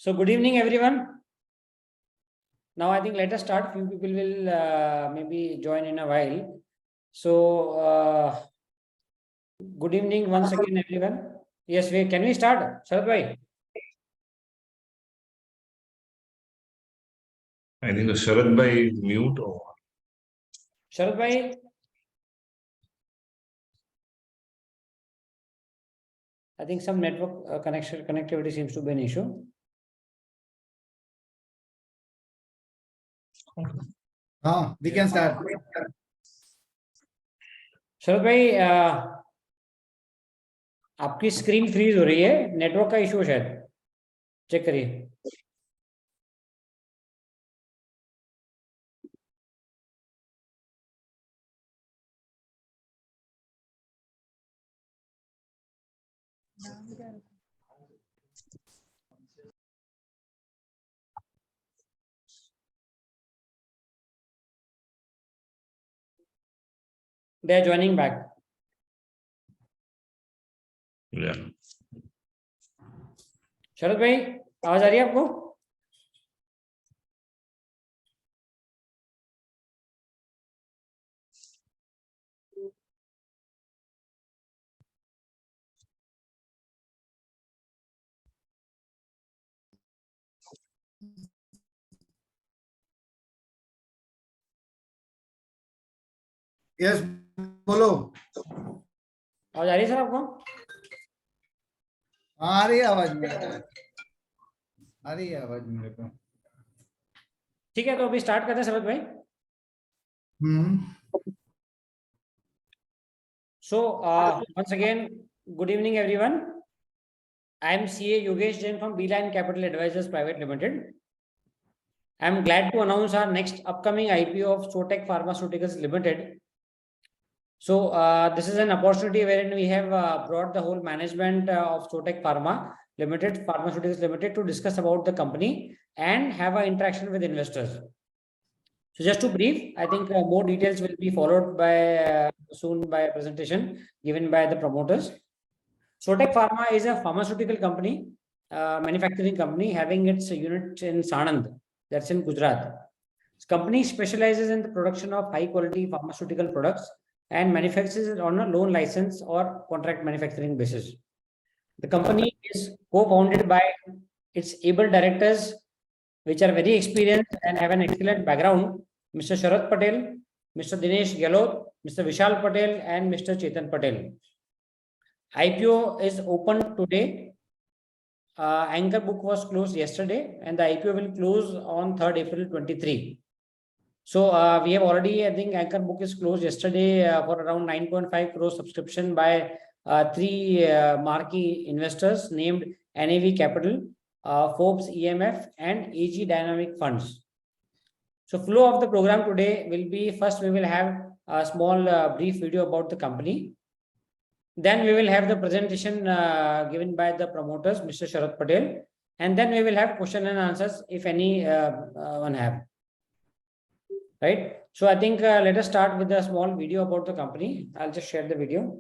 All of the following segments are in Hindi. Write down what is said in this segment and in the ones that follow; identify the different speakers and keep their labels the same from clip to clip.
Speaker 1: So good evening, everyone. Now I think let us start. Few people will maybe join in a while. So good evening once again, everyone. Yes, can we start, Sharad bhai?
Speaker 2: I think the Sharad bhai is mute or what?
Speaker 1: Sharad bhai, I think some network connectivity seems to be an issue.
Speaker 3: We can start.
Speaker 1: शरद भाई आपकी स्क्रीन फ्रीज हो रही है, नेटवर्क का इशू है शायद, चेक करिए. They are joining back.
Speaker 2: Yeah.
Speaker 1: शरद भाई आवाज आ रही है आपको?
Speaker 3: यस बोलो.
Speaker 1: आवाज आ रही है सर आपको?
Speaker 3: आ रही है आवाज मेरे को. आ रही है आवाज मेरे को.
Speaker 1: ठीक है, तो अभी स्टार्ट करते हैं शरद भाई. So once again, good evening everyone. I am CA Yogesh Jain from Beeline Capital Advisors Private Limited. I am glad to announce our next upcoming IPO of Sotec Pharmaceuticals Limited. So this is an opportunity wherein we have brought the whole management of Sotec Pharmaceuticals Limited to discuss about the company and have an interaction with investors. So just to brief, I think more details will be followed by soon by a presentation given by the promoters. Sotec Pharma is a pharmaceutical company, manufacturing company having its unit in Sanand, that's in Gujarat. This company specializes in the production of high quality pharmaceutical products and manufactures it on a loan license or contract manufacturing basis. The company is co-founded by its able directors, which are very experienced and have an excellent background, Mr. Sharath Patel, Mr. Dinesh Gehlot, Mr. Vishal Patel, and Mr. Chetan Patel. IPO is open today. Anchor book was closed yesterday, and the IPO will close on 3rd April 23. So we have already, I think, Anchor book is closed yesterday for around 9.5 crore subscription by 3 marquee investors named NAV Capital, Forbes EMF, and AG Dynamic Funds. So flow of the program today will be, first we will have a small brief video about the company. Then we will have the presentation given by the promoters, Mr. Sharath Patel, and then we will have question and answers if any one have. Right. So I think let us start with a small video about the company. I'll just share the video.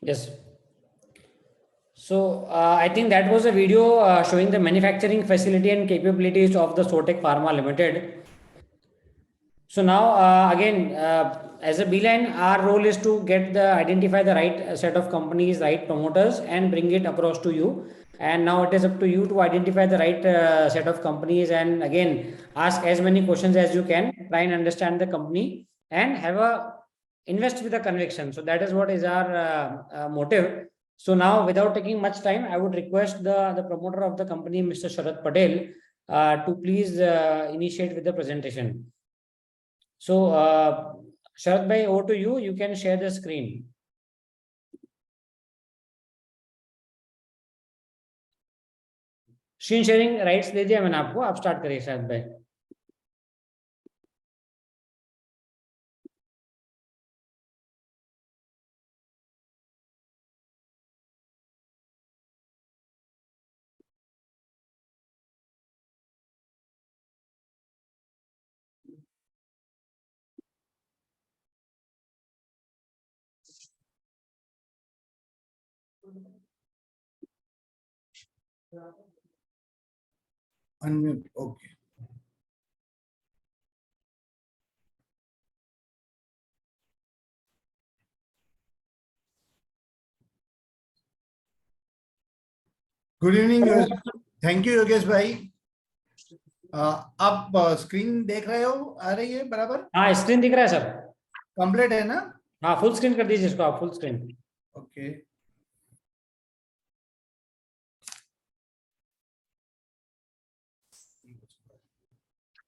Speaker 1: Yes. So I think that was a video showing the manufacturing facility and capabilities of the Sotec Pharma Limited. So now again, as a Beeline, our role is to identify the right set of companies, right promoters, and bring it across to you. And now it is up to you to identify the right set of companies, and again ask as many questions as you can. Try and understand the company and invest with a conviction. So that is what is our motive. So now, without taking much time, I would request the promoter of the company, Mr. Sharad Patel, to please initiate with the presentation. So, Sharad bhai, over to you. You can share the screen. Screen sharing rights दे दिया मैंने आपको, आप स्टार्ट करिए शरद भाई.
Speaker 3: Unmute. Okay. Good evening. Thank you Yogesh भाई. आप स्क्रीन देख रहे हो, आ रही है बराबर?
Speaker 1: हाँ, स्क्रीन दिख रहा है सर.
Speaker 3: कंप्लीट है ना?
Speaker 1: हाँ, फुल स्क्रीन कर दीजिए इसको आप, full screen.
Speaker 3: Okay.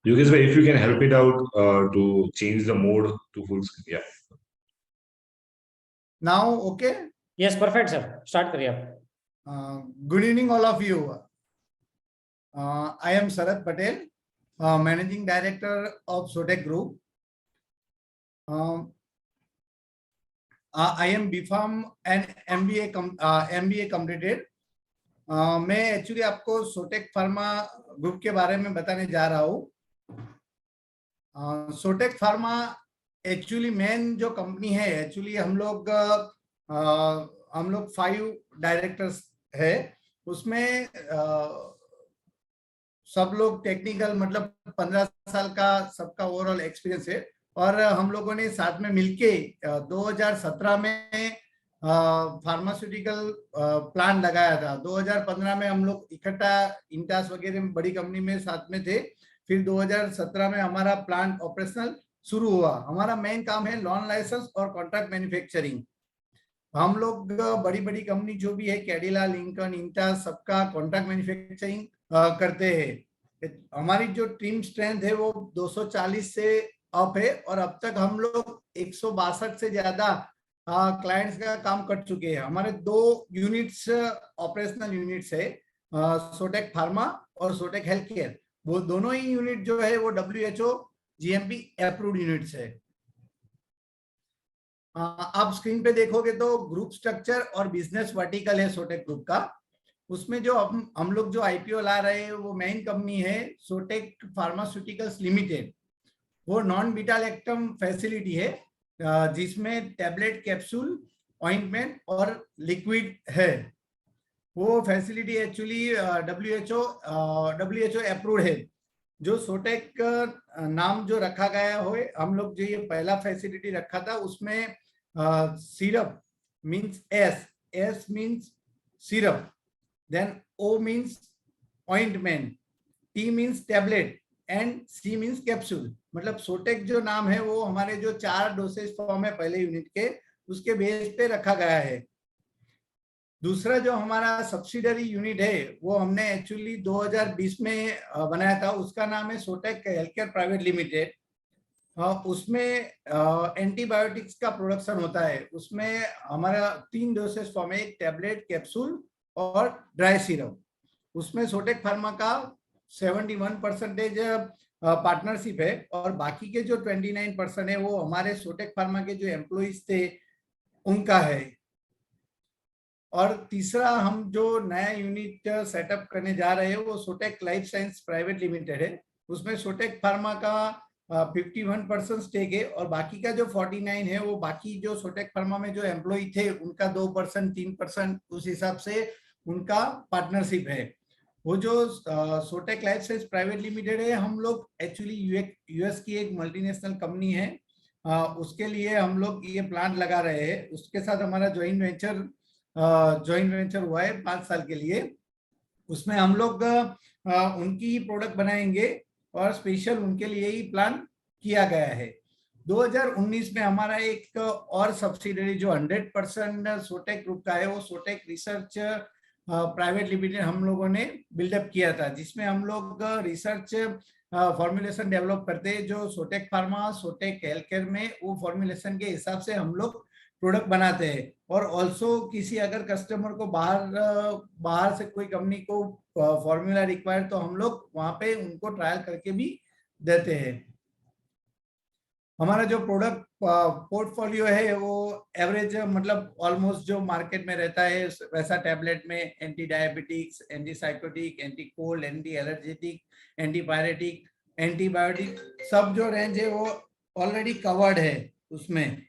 Speaker 2: Yogesh bhai, if you can help it out to change the mode to full screen. Yeah.
Speaker 3: Now okay?
Speaker 1: Yes, perfect sir. Start करिए आप.
Speaker 3: Good evening all of you. I am Sharad Patel, Managing Director of Sotec Group. I am BPharm and MBA completed. मैं एक्चुअली आपको सोटेक फार्मा ग्रुप के बारे में बताने जा रहा हूँ. सोटेक फार्मा एक्चुअली मेन जो कंपनी है, एक्चुअली हम लोग 5 डायरेक्टर्स है. उसमें सब लोग टेक्निकल, मतलब 15 साल का सबका ओवरऑल एक्सपीरियंस है. और हम लोगों ने साथ में मिलके 2017 में फार्मास्यूटिकल प्लान लगाया था. 2015 में हम लोग इकट्ठा इंटास वगैरह में बड़ी कंपनी में साथ में थे. फिर 2017 में हमारा प्लांट ऑपरेशनल शुरू हुआ. हमारा मेन काम है लॉन लाइसेंस और कॉन्ट्रैक्ट मैन्युफैक्चरिंग. हम लोग बड़ी बड़ी कंपनी जो भी है, कैडिला, लिंकन, इंटास, सबका कॉन्ट्रैक्ट मैन्युफैक्चरिंग करते हैं. हमारी जो टीम स्ट्रेंथ है वो 240 से अप है. और अब तक हम लोग 162 से ज्यादा क्लाइंट्स का काम कर चुके हैं. हमारे 2 यूनिट्स ऑपरेशनल यूनिट्स है, सोटेक फार्मा और सोटेक हेल्थ केयर. वो दोनों ही यूनिट जो है वो WHO GMP अप्रूव्ड यूनिट्स है. आप स्क्रीन पे देखोगे तो ग्रुप स्ट्रक्चर और बिजनेस वर्टिकल है सोटेक ग्रुप का. उसमें जो हम लोग जो IPO ला रहे हैं वो मेन कंपनी है सोटेक फार्मास्यूटिकल्स लिमिटेड. वो नॉन बीटा लैक्टम फैसिलिटी है, जिसमें टैबलेट, कैप्सूल, ऑइंटमेंट और लिक्विड है. वो फैसिलिटी एक्चुअली WHO अप्रूव्ड है. जो सोटेक नाम जो रखा गया हो, हम लोग जो ये पहला फैसिलिटी रखा था उसमें syrup means S means syrup, then O means ointment, T means tablet and C means capsule. मतलब सोटेक जो नाम है वो हमारे जो 4 डोसेज फॉर्म है पहले यूनिट के, उसके बेस पे रखा गया है. दूसरा जो हमारा सब्सिडरी यूनिट है वो हमने एक्चुअली 2020 में बनाया था. उसका नाम है सोटेक हेल्थ केयर प्राइवेट लिमिटेड. उसमें एंटीबायोटिक्स का प्रोडक्शन होता है. उसमें हमारा 3 डोसेज फॉर्म है, एक टैबलेट, कैप्सूल और ड्राई सिरप. उसमें सोटेक फार्मा का 71% पार्टनरशिप है और बाकी के जो 29% है वो हमारे सोटेक फार्मा के जो एम्प्लॉइज थे उनका है. और तीसरा हम जो नया यूनिट सेटअप करने जा रहे हैं वो सोटेक लाइफ साइंस प्राइवेट लिमिटेड है. उसमें सोटेक फार्मा का 51% स्टेक है और बाकी का जो 49 है वो बाकी जो सोटेक फार्मा में जो एम्प्लॉय थे उनका 2% 3% उस हिसाब से उनका पार्टनरशिप है। वो जो सोटेक लाइफ साइंस प्राइवेट लिमिटेड है, हम लोग एक्चुअली यूएस की एक मल्टीनेशनल कंपनी है, उसके लिए हम लोग ये प्लांट लगा रहे हैं। उसके साथ हमारा ज्वाइंट वेंचर हुआ है 5 साल के लिए। उसमें हम लोग उनकी प्रोडक्ट बनाएंगे और स्पेशल उनके लिए ही प्लान किया गया है। 2019 में हमारा एक और सब्सिडरी जो 100% सोटेक ग्रुप का है, वो सोटेक रिसर्च प्राइवेट लिमिटेड हम लोगों ने बिल्डअप किया था, जिसमें हम लोग रिसर्च फॉर्मुलेशन डेवलप करते हैं। जो सोटेक फार्मा, सोटेक हेल्थ केयर में वो फॉर्मुलेशन के हिसाब से हम लोग प्रोडक्ट बनाते हैं। और ऑल्सो किसी अगर कस्टमर को बाहर से कोई कंपनी को फॉर्मूला रिक्वायर, तो हम लोग वहां पे उनको ट्रायल करके भी देते हैं। हमारा जो प्रोडक्ट पोर्टफोलियो है वो एवरेज मतलब ऑलमोस्ट जो मार्केट में रहता है वैसा टैबलेट में anti diabetics, anti psychotic, anti cold, anti allergic, anti pyretic, antibiotic, सब जो रेंज है वो ऑलरेडी कवर्ड है उसमें।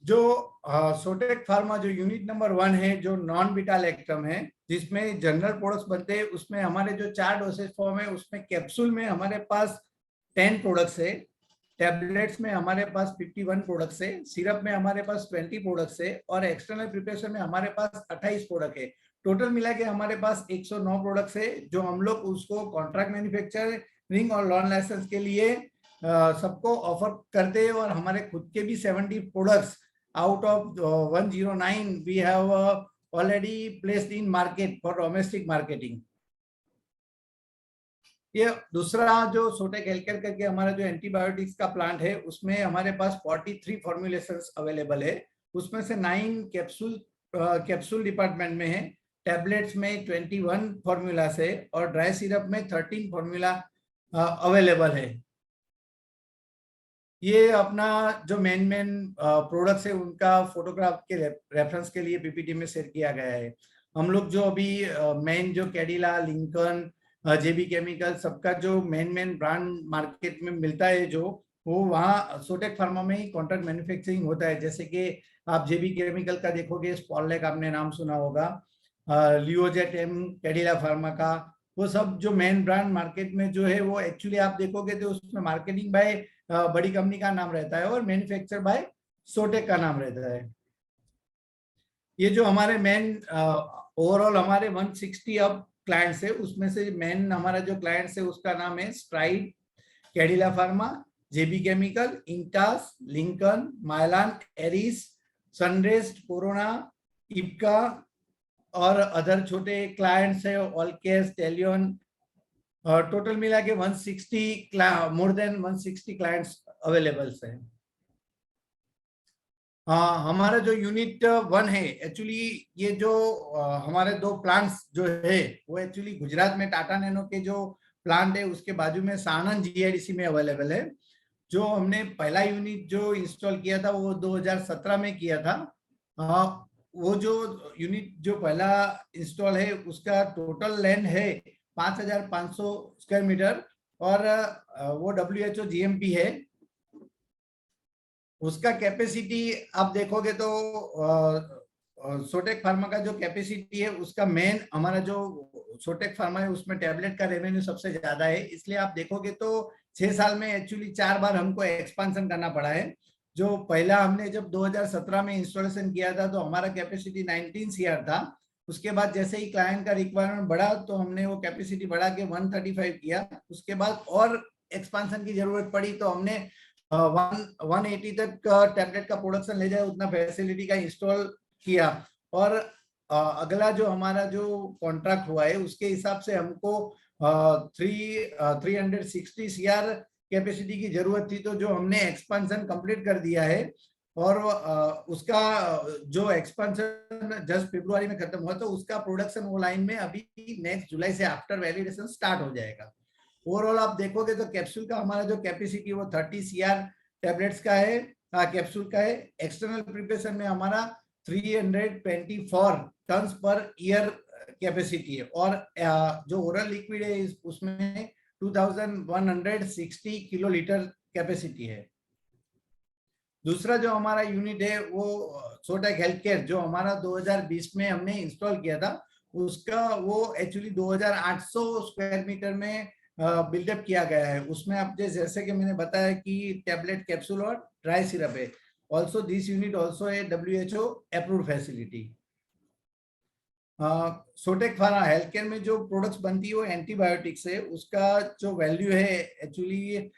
Speaker 3: जो सोटेक फार्मा जो यूनिट नंबर 1 है, जो नॉन बीटा-लैक्टम है, जिसमें जनरल प्रोडक्ट्स बनते हैं, उसमें हमारे जो 4 डोसेज फॉर्म है, उसमें कैप्सूल में हमारे पास 10 प्रोडक्ट्स है, टैबलेट्स में हमारे पास 51 प्रोडक्ट्स है, सिरप में हमारे पास 20 प्रोडक्ट्स है और एक्सटर्नल प्रिपरेशन में हमारे पास 28 प्रोडक्ट है। टोटल मिला के हमारे पास 109 प्रोडक्ट्स है, जो हम लोग उसको कॉन्ट्रैक्ट मैन्युफैक्चरिंग और लॉन लाइसेंस के लिए सबको ऑफर करते हैं। और हमारे खुद के भी 70 products out of 109 we have already placed in market for domestic marketing। ये दूसरा जो सोटेक हेल्थकेयर करके हमारा जो एंटीबायोटिक्स का प्लांट है, उसमें हमारे पास 43 फॉर्मुलेशंस अवेलेबल है। उसमें से 9 कैप्सूल डिपार्टमेंट में है, टैबलेट्स में 21 फॉर्मूलास है और ड्राई सिरप में 13 फॉर्मूला अवेलेबल है। ये अपना जो मेन प्रोडक्ट्स है उनका फोटोग्राफ के रेफरेंस के लिए पीपीटी में शेयर किया गया है। हम लोग जो अभी मेन जो कैडिला, लिंकन, जेबी केमिकल, सबका जो मेन ब्रांड मार्केट में मिलता है, जो वो वहाँ सोटेक फार्मा में ही कॉन्ट्रैक्ट मैन्युफैक्चरिंग होता है। जैसे कि आप जेबी केमिकल का देखोगे, स्पॉललेक आपने नाम सुना होगा, लियोजेट एम, कैडिला फार्मा का, वो सब जो मेन ब्रांड मार्केट में जो है, वो एक्चुअली आप देखोगे तो उसमें मार्केटिंग बाय बड़ी कंपनी का नाम रहता है और मैन्युफैक्चर बाय सोटेक का नाम रहता है। ये जो हमारे मेन ओवरऑल हमारे 160 अब क्लाइंट्स है, उसमें से मेन हमारा जो क्लाइंट्स है उसका नाम है Stride, Cadila pharma, JB chemical, Intas, Lincoln, Mylan, Eris, सनरेस्ट, कोरोना, इप्का और अदर छोटे क्लाइंट्स है, ऑलकेस, टेलियन। टोटल मिला के 160 मोर देन 160 क्लाइंट्स अवेलेबल है। हमारा जो यूनिट 1 है, एक्चुअली ये जो हमारे 2 प्लांट्स जो है वो एक्चुअली गुजरात में टाटा नैनो के जो प्लांट है उसके बाजू में सानंद जीआईडीसी में अवेलेबल है। जो हमने पहला यूनिट जो इंस्टॉल किया था वो 2017 में किया था। वो जो यूनिट जो पहला इंस्टॉल है उसका टोटल लैंड है 5500 स्क्वायर मीटर और वो WHO GMP है। उसका कैपेसिटी आप देखोगे तो सोटेक फार्मा का जो कैपेसिटी है उसका मेन हमारा जो सोटेक फार्मा है उसमें टैबलेट का रेवेन्यू सबसे ज्यादा है, इसलिए आप देखोगे तो 6 साल में एक्चुअली 4 बार हमको एक्सपांशन करना पड़ा है। जो पहला हमने जब 2017 में इंस्टॉलेशन किया था तो हमारा कैपेसिटी 19 CR था। उसके बाद जैसे ही क्लाइंट का रिक्वायरमेंट बढ़ा तो हमने वो कैपेसिटी बढ़ा के 135 किया। उसके बाद और एक्सपांशन की जरूरत पड़ी तो हमने 180 तक टैबलेट का प्रोडक्शन ले जाए उतना फैसिलिटी का इंस्टॉल किया। और अगला जो हमारा जो कॉन्ट्रैक्ट हुआ है उसके हिसाब से हमको 360 CR कैपेसिटी की जरूरत थी, तो जो हमने एक्सपेंशन कंप्लीट कर दिया है और उसका जो एक्सपेंशन जस्ट फरवरी में खत्म हुआ तो उसका प्रोडक्शन वो लाइन में अभी नेक्स्ट जुलाई से आफ्टर वैलिडेशन स्टार्ट हो जाएगा। ओवरऑल आप देखोगे तो कैप्सूल का हमारा जो कैपेसिटी वो 30 CR टैबलेट्स का है, कैप्सूल का है। एक्सटर्नल प्रिपरेशन में हमारा 324 टन्स पर ईयर कैपेसिटी है और जो ओरल लिक्विड है उसमें 2160 किलो लीटर कैपेसिटी है। दूसरा जो हमारा यूनिट है वो सोटेक हेल्थ केयर जो हमारा 2020 में हमने इंस्टॉल किया था, उसका वो एक्चुअली 2800 स्क्वायर मीटर में बिल्डअप किया गया है। उसमें आप जैसे कि मैंने बताया कि टैबलेट, कैप्सूल और ड्राई सिरप है। ऑल्सो दिस यूनिट ऑल्सो है WHO approved facility. Sotec pharma health care में जो प्रोडक्ट्स बनती है वो एंटीबायोटिक्स है। उसका जो वैल्यू है एक्चुअली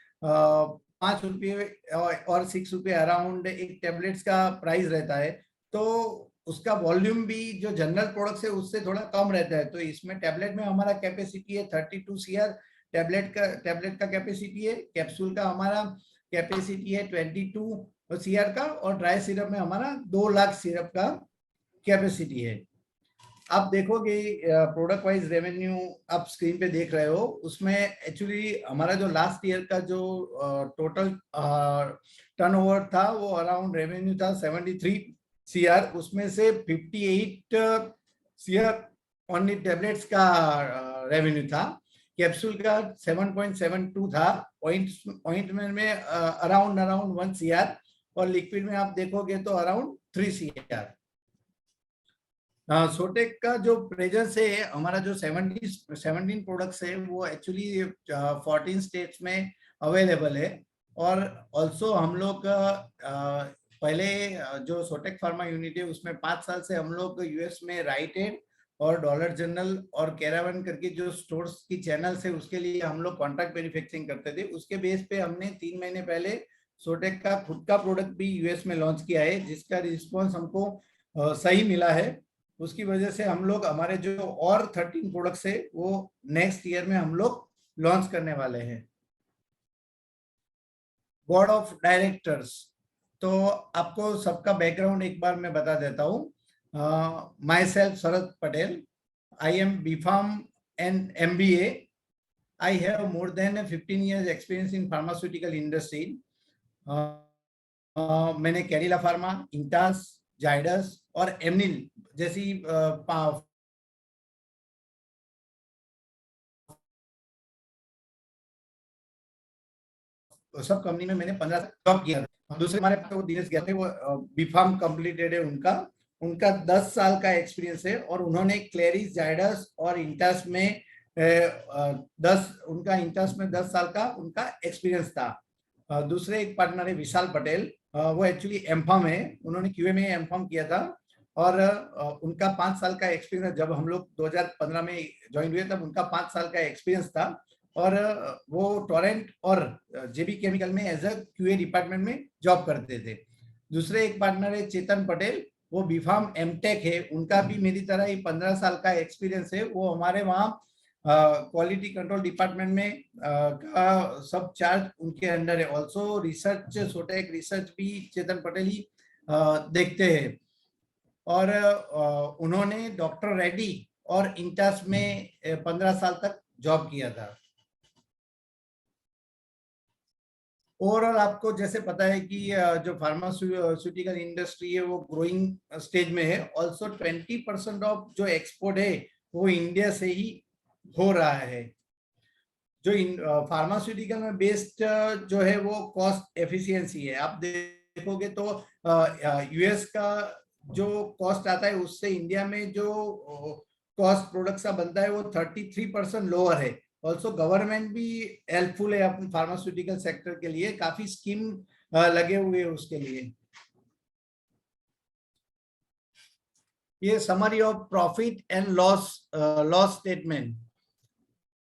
Speaker 3: 5 रुपये और 6 रुपये अराउंड एक टेबलेट्स का प्राइस रहता है। तो उसका वॉल्यूम भी जो जनरल प्रोडक्ट्स है उससे थोड़ा कम रहता है। तो इसमें टैबलेट में हमारा कैपेसिटी है 32 CR टैबलेट का कैपेसिटी है। कैप्सूल का हमारा कैपेसिटी है 22 CR का और ड्राई सिरप में हमारा 2 लाख सिरप का कैपेसिटी है। आप देखोगे प्रोडक्ट वाइज रेवेन्यू आप स्क्रीन पे देख रहे हो, उसमें एक्चुअली हमारा जो लास्ट ईयर का जो टोटल टर्नओवर था वो अराउंड रेवेन्यू था 73 CR। उसमें से 58 CR ओनली टैबलेट्स का रेवेन्यू था। कैप्सूल का 7.72 था। ऑइंटमेंट में अराउंड 1 CR और लिक्विड में आप देखोगे तो अराउंड 3 CR। सोटेक का जो प्रेजेंस है हमारा जो 17 प्रोडक्ट्स है वो एक्चुअली 14 स्टेट्स में अवेलेबल है। और ऑल्सो हम लोग पहले जो सोटेक फार्मा यूनिट है उसमें 5 साल से हम लोग US में राइट एड और डॉलर जनरल और कैरावन करके जो स्टोर्स की चैनल्स है उसके लिए हम लोग कॉन्ट्रैक्ट मैन्युफैक्चरिंग करते थे। उसके बेस पे हमने 3 महीने पहले सोटेक का खुद का प्रोडक्ट भी US में लॉन्च किया है, जिसका रिस्पॉन्स हमको सही मिला है। उसकी वजह से हम लोग हमारे जो और 13 प्रोडक्ट्स है वो नेक्स्ट ईयर में हम लोग लॉन्च करने वाले हैं। बोर्ड ऑफ डायरेक्टर्स, तो आपको सबका बैकग्राउंड एक बार मैं बता देता हूँ। My self Sharad Patel, I am BPharm and MBA. I have more than 15 years experience in pharmaceutical industry. मैंने कैडिला फार्मा, इंटास, जाइडस और एमनिल जैसी सब कंपनी में मैंने 15 जॉब किया था। दूसरे हमारे पास वो दिनेश गया थे, वो BPharm कंप्लीटेड है उनका 10 साल का एक्सपीरियंस है और उन्होंने क्लेरिस, जाइडस और इंटास में 10 साल का उनका एक्सपीरियंस था। दूसरे एक पार्टनर है विशाल पटेल, वो एक्चुअली एमफार्म है, उन्होंने QA में एमफार्म किया था और उनका 5 साल का एक्सपीरियंस, जब हम लोग 2015 में ज्वाइन हुए तब उनका 5 साल का एक्सपीरियंस था और वो टोरेंट और JB केमिकल में एज अ QA डिपार्टमेंट में जॉब करते थे। दूसरे एक पार्टनर है चेतन पटेल, वो BPharm MTech है, उनका भी मेरी तरह ही 15 साल का एक्सपीरियंस है। वो हमारे वहाँ क्वालिटी कंट्रोल डिपार्टमेंट में का सब चार्ज उनके अंडर है। ऑल्सो रिसर्च, सोटेक रिसर्च भी चेतन पटेल ही देखते हैं। और उन्होंने डॉक्टर रेड्डी और इंटास में 15 साल तक जॉब किया था। ओवरऑल आपको जैसे पता है कि जो फार्मास्यूटिकल इंडस्ट्री है वो ग्रोइंग स्टेज में है। ऑल्सो 20% ऑफ जो एक्सपोर्ट है वो इंडिया से ही हो रहा है। जो फार्मास्यूटिकल में बेस्ड जो है वो कॉस्ट एफिशिएंसी है। आप देखोगे तो US का जो कॉस्ट आता है उससे इंडिया में जो कॉस्ट प्रोडक्ट्स का बनता है वो 33% लोअर है। ऑल्सो गवर्नमेंट भी हेल्पफुल है अपने फार्मास्यूटिकल सेक्टर के लिए, काफी स्कीम लगे हुए हैं उसके लिए। ये summary of profit and loss statement,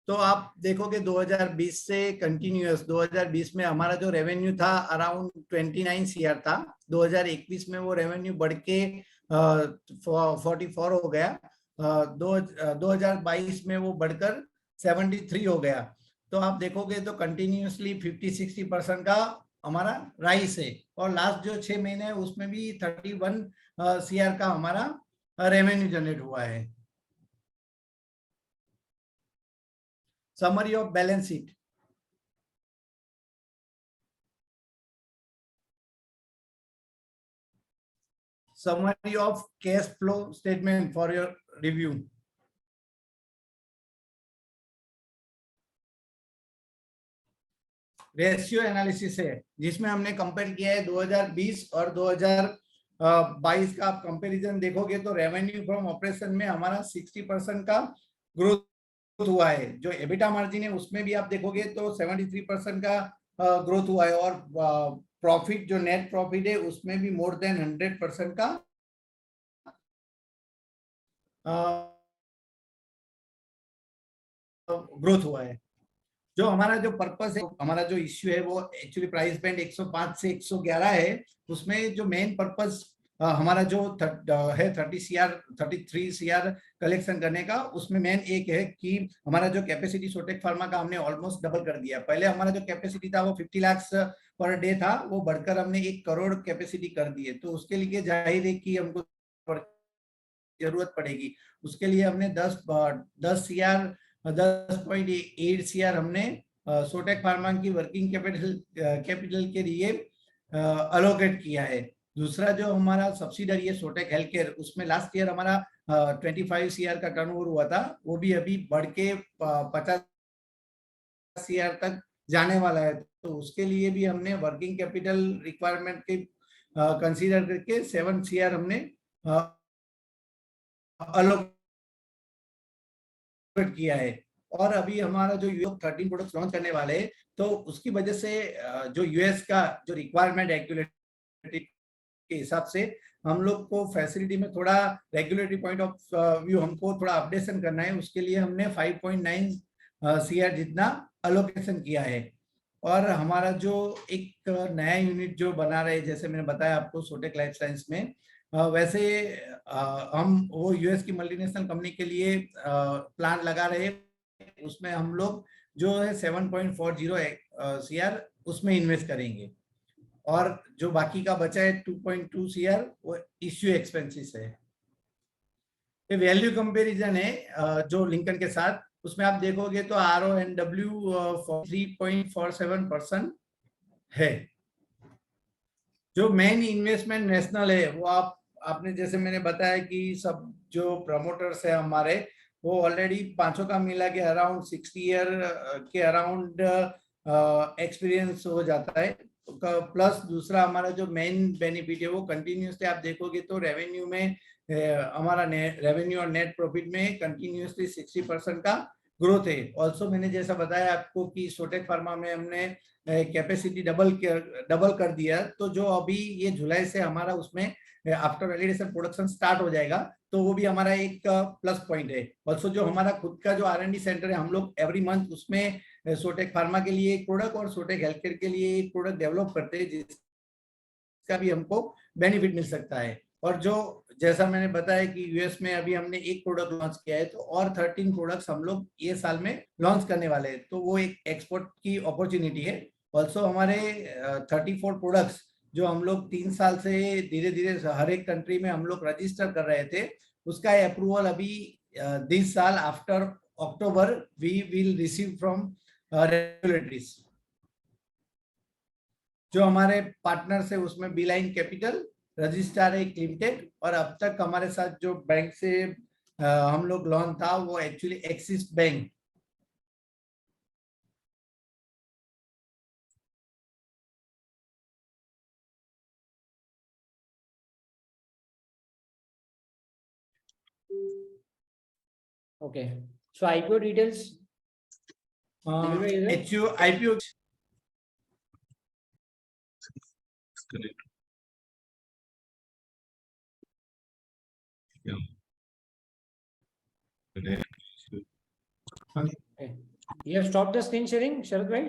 Speaker 3: तो आप देखोगे 2020 से कंटिन्यूअस 2020 में हमारा जो रेवेन्यू था अराउंड 29 CR था। 2021 में वो रेवेन्यू बढ़ के 44 हो गया। 2022 में वो बढ़कर 73 हो गया। तो आप देखोगे तो कंटिन्यूअसली 50-60% का हमारा राइस है। और लास्ट जो 6 महीने है उसमें भी 31 CR का हमारा रेवेन्यू जनरेट हुआ है। Summary of balance sheet. Summary of cash flow statement for your review. Ratio analysis है, जिसमें हमने कंपेयर किया है 2020 और 2022 का। आप कंपैरिजन देखोगे तो रेवेन्यू फ्रॉम ऑपरेशन में हमारा 60% का ग्रोथ हुआ है। जो एबिटा मार्जिन है उसमें भी आप देखोगे तो 73% का ग्रोथ हुआ है, और प्रॉफिट जो नेट प्रॉफिट है उसमें भी मोर देन 100% का ग्रोथ हुआ है। जो हमारा जो पर्पस है, हमारा जो इश्यू है वो एक्चुअली प्राइस बैंड 105 से 111 है। उसमें जो मेन पर्पस हमारा जो है 33 CR कलेक्शन करने का, उसमें मेन एक है कि हमारा जो कैपेसिटी सोटेक फार्मा का हमने ऑलमोस्ट डबल कर दिया। पहले हमारा जो कैपेसिटी था वो 50 लाख पर डे था, वो बढ़कर हमने 1 करोड़ कैपेसिटी कर दी है। तो उसके लिए जाहिर है कि हमको जरूरत पड़ेगी। उसके लिए हमने 10 CR 10.8 CR हमने सोटेक फार्मा की वर्किंग कैपिटल के लिए अलोकेट किया है। दूसरा जो हमारा सब्सिडरी है सोटेक हेल्थ केयर, उसमें लास्ट ईयर हमारा 25 CR का टर्नओवर हुआ था, वो भी अभी बढ़ के 50 CR तक जाने वाला है। तो उसके लिए भी हमने वर्किंग कैपिटल रिक्वायरमेंट के कंसीडर करके 7 CR हमने अलोकेट किया है। और अभी हमारा जो यूएस 13 प्रोडक्ट्स लॉन्च करने वाले हैं, तो उसकी वजह से जो यूएस का जो रिक्वायरमेंट रेगुलेटरी के हिसाब से हम लोग को फैसिलिटी में थोड़ा रेगुलेटरी पॉइंट ऑफ व्यू हमको थोड़ा अपडेशन करना है। उसके लिए हमने 5.9 CR जितना अलोकेशन किया है। और हमारा जो एक नया यूनिट जो बना रहे, जैसे मैंने बताया आपको सोटेक लाइफ साइंस में, वैसे हम वो यूएस की मल्टीनेशनल कंपनी के लिए प्लान लगा रहे हैं। उसमें हम लोग जो है 7.40 CR उसमें इन्वेस्ट करेंगे, और जो बाकी का बचा है 2.2 CR वो इश्यू एक्सपेंसेस है। ये वैल्यू कंपैरिजन है जो लिंकन के साथ, उसमें आप देखोगे तो RONW 3.47% है। जो मेन इन्वेस्टमेंट नेशनल है वो आपने जैसे मैंने बताया कि सब जो प्रमोटर्स है हमारे, वो ऑलरेडी पांचों का मिला के अराउंड 60 ईयर के अराउंड एक्सपीरियंस हो जाता है। प्लस दूसरा हमारा जो मेन बेनिफिट है वो कंटिन्यूसली आप देखोगे तो रेवेन्यू में हमारा रेवेन्यू और नेट प्रॉफिट में कंटिन्यूसली 60% का ग्रोथ है। ऑल्सो मैंने जैसा बताया आपको कि सोटेक फार्मा में हमने कैपेसिटी डबल कर दिया, तो जो अभी ये जुलाई से हमारा उसमें आफ्टर वैलिडेशन प्रोडक्शन स्टार्ट हो जाएगा, तो वो भी हमारा एक प्लस पॉइंट है। ऑल्सो जो हमारा खुद का जो R&D सेंटर है, हम लोग एवरी मंथ उसमें सोटेक फार्मा के लिए एक प्रोडक्ट और सोटेक हेल्थ केयर के लिए एक प्रोडक्ट डेवलप करते हैं, जिसका भी हमको बेनिफिट मिल सकता है। और जो जैसा मैंने बताया कि यूएस में अभी हमने एक प्रोडक्ट लॉन्च किया है, तो और 13 प्रोडक्ट्स हम लोग ये साल में लॉन्च करने वाले हैं, तो वो एक एक्सपोर्ट की अपॉर्चुनिटी है। ऑल्सो हमारे 34 प्रोडक्ट्स जो हम लोग 3 साल से धीरे धीरे हर एक कंट्री में हम लोग रजिस्टर कर रहे थे, उसका अप्रूवल अभी दिस साल after October we will receive from regulatories. जो हमारे पार्टनर्स है उसमें बीलाइन कैपिटल, रजिस्ट्रार है लिमिटेड, और अब तक हमारे साथ जो बैंक से हम लोग लॉन्च था वो actually axis bank.
Speaker 1: Okay. So IPO details.
Speaker 3: IPO
Speaker 1: Okay. You have stopped the screen sharing, Sharad bhai?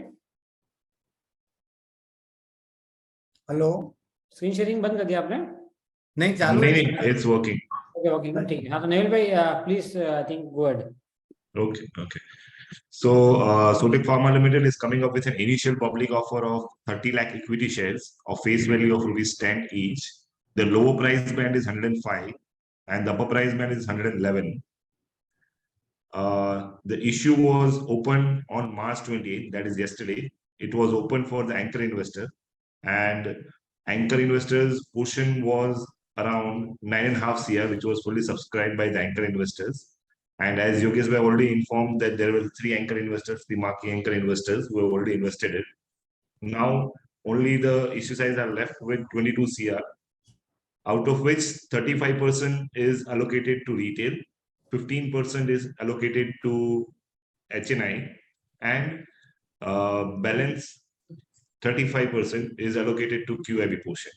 Speaker 3: Hello,
Speaker 2: screen sharing बंद कर दिया आपने?
Speaker 3: नहीं चालू है।
Speaker 2: नहीं, it's working.
Speaker 1: Okay, working. ठीक है। हाँ तो नेविल भाई please I think go ahead.
Speaker 2: Okay. So, Sotek Pharma Limited is coming up with an initial public offer of 30 lakh equity shares of face value of ₹10 each. The lower price band is 105 and the upper price band is 111. The issue was open on March 28th, that is yesterday. It was open for the anchor investor, and anchor investors' portion was around 9.5 CR, which was fully subscribed by the anchor investors. And as Yogesh already informed that there were 3 anchor investors, the marquee anchor investors who have already invested it. now only the issue size are left with 22 CR, out of which 35% is allocated to retail, 15% is allocated to HNI, and balance 35% is allocated to QIB portion.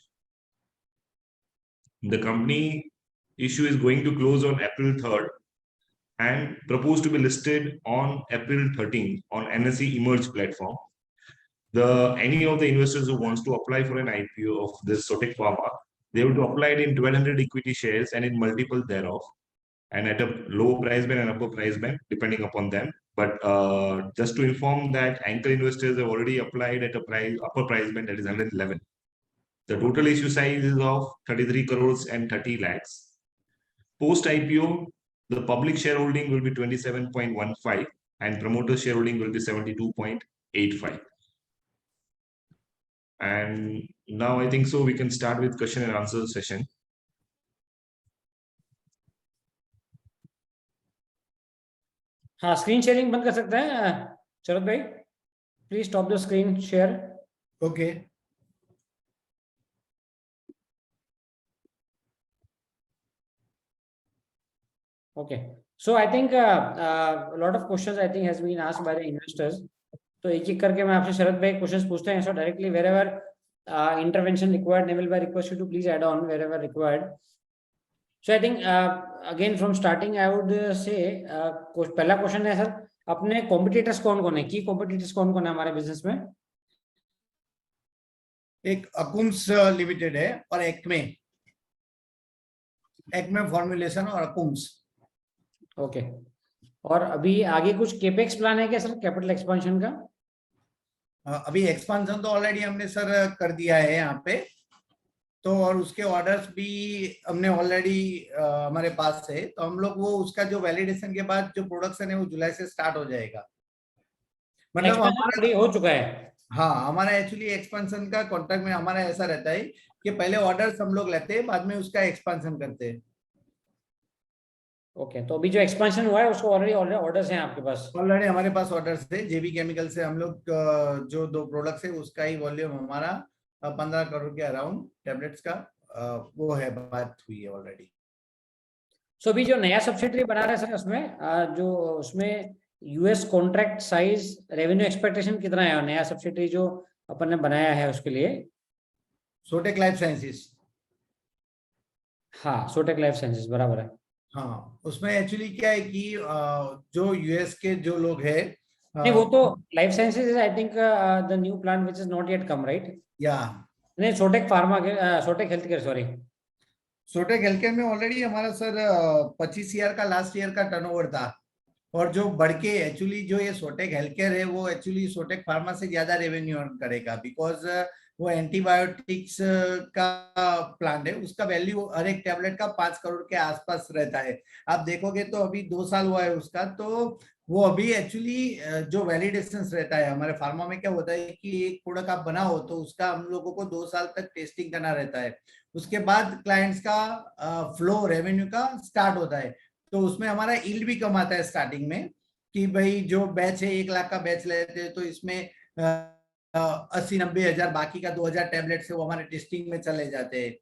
Speaker 2: The company issue is going to close on April 3rd and proposed to be listed on April 13th on NSE Emerge platform. Any of the investors who wants to apply for an IPO of this Sotec Pharma, they have to apply it in 1200 equity shares and in multiple thereof, and at a low price band and upper price band, depending upon them. But just to inform that anchor investors have already applied at a upper price band, that is 111. The total issue size is of 33 crores and 30 lakhs. Post IPO, the public shareholding will be 27.15 and promoter shareholding will be 72.85. And now I think so we can start with question and answer session.
Speaker 1: हाँ, स्क्रीन शेयरिंग बंद कर सकते हैं शरद भाई, please stop the screen share.
Speaker 3: Okay.
Speaker 1: Okay, so I think a lot of questions I think has been asked by the investors. तो एक एक करके मैं आपसे शरद भाई क्वेश्चंस पूछते हैं. So directly wherever intervention required, Neville bhai, request you to please add on wherever required. So I think again from starting I would say पहला क्वेश्चन है सर, अपने कॉम्पिटिटर्स कौन कौन है, की कॉम्पिटिटर्स कौन कौन है हमारे बिजनेस में?
Speaker 3: एक अकुम्स लिमिटेड है और एक्मे फॉर्मुलेशन और अकुम्स.
Speaker 1: ओके, और अभी आगे कुछ केपेक्स प्लान है क्या सर, कैपिटल एक्सपेंशन का?
Speaker 3: अभी एक्सपेंशन तो ऑलरेडी हमने सर कर दिया है यहाँ पे, तो और उसके ऑर्डर्स भी हमने ऑलरेडी हमारे पास है. तो हम लोग वो उसका जो वैलिडेशन के बाद जो प्रोडक्शन है वो जुलाई से स्टार्ट हो जाएगा. मतलब हमारा
Speaker 1: हो चुका है.
Speaker 3: हाँ, हमारा एक्चुअली एक्सपेंशन का कॉन्ट्रैक्ट में हमारा ऐसा रहता है कि पहले ऑर्डर्स हम लोग लेते हैं, बाद में उसका एक्सपेंशन करते हैं.
Speaker 1: ओके, तो अभी जो एक्सपेंशन हुआ है उसको ऑलरेडी ऑर्डर्स हैं आपके पास?
Speaker 3: ऑलरेडी हमारे पास ऑर्डर्स थे. जेबी केमिकल से हम लोग जो 2 प्रोडक्ट्स है उसका ही वॉल्यूम हमारा 15 करोड़ के अराउंड टैबलेट्स का वो है, बात हुई है ऑलरेडी.
Speaker 1: सो अभी जो नया सब्सिडरी बना रहे हैं सर, उसमें जो उसमें US contract size revenue expectation कितना है नया सब्सिडरी जो अपन ने बनाया है उसके लिए?
Speaker 3: सोटेक लाइफ साइंसेस.
Speaker 1: हाँ, सोटेक लाइफ साइंसेस बराबर है.
Speaker 3: हाँ, उसमें एक्चुअली क्या है कि जो यूएस के जो लोग हैं,
Speaker 1: नहीं वो तो life sciences is I think the new plant which is not yet come, right?
Speaker 3: या
Speaker 1: नहीं, सोटेक फार्मा के Sotec health care, sorry
Speaker 3: Sotec health care में ऑलरेडी हमारा सर 25 ईयर का लास्ट ईयर का टर्नओवर था. और जो बढ़ के एक्चुअली जो ये सोटेक हेल्थ केयर है वो एक्चुअली सोटेक फार्मा से ज्यादा रेवेन्यू अर्न करेगा, बिकॉज वो एंटीबायोटिक्स का प्लांट है. उसका वैल्यू हर एक टैबलेट का 5 करोड़ के आसपास रहता है. आप देखोगे तो अभी 2 साल हुआ है उसका, तो वो अभी एक्चुअली जो वैलिडेशन रहता है हमारे फार्मा में, क्या होता है कि एक प्रोडक्ट आप बनाओ तो उसका हम लोगों को 2 साल तक टेस्टिंग करना रहता है. उसके बाद क्लाइंट्स का फ्लो रेवेन्यू का स्टार्ट होता है. तो उसमें हमारा यील्ड भी कम आता है स्टार्टिंग में, कि भाई जो बैच है 1 लाख का बैच लेते हैं तो इसमें 80-90 हजार, बाकी का 2000 टैबलेट से वो हमारे टेस्टिंग में चले जाते हैं.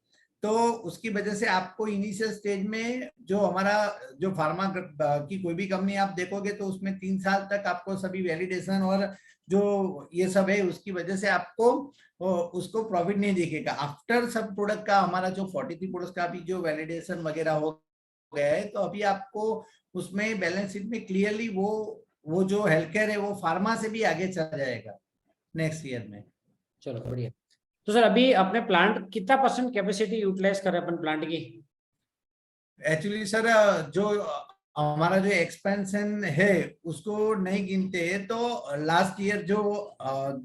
Speaker 3: तो उसकी वजह से आपको इनिशियल स्टेज में जो हमारा जो फार्मा की कोई भी कंपनी आप देखोगे तो उसमें 3 साल तक आपको सभी वैलिडेशन और जो ये सब है उसकी वजह से आपको उसको प्रॉफिट नहीं दिखेगा. आफ्टर सब प्रोडक्ट का हमारा जो 43 प्रोडक्ट का भी जो वैलिडेशन वगैरह हो गया है, तो अभी आपको उसमें बैलेंस शीट में क्लियरली वो जो हेल्थ केयर है वो फार्मा से भी आगे चला जाएगा नेक्स्ट ईयर में.
Speaker 1: चलो बढ़िया. तो सर अभी अपने प्लांट कितना % कैपेसिटी यूटिलाइज कर रहे हैं अपन प्लांट की?
Speaker 3: एक्चुअली सर जो हमारा जो एक्सपेंशन है उसको नहीं गिनते हैं तो लास्ट ईयर जो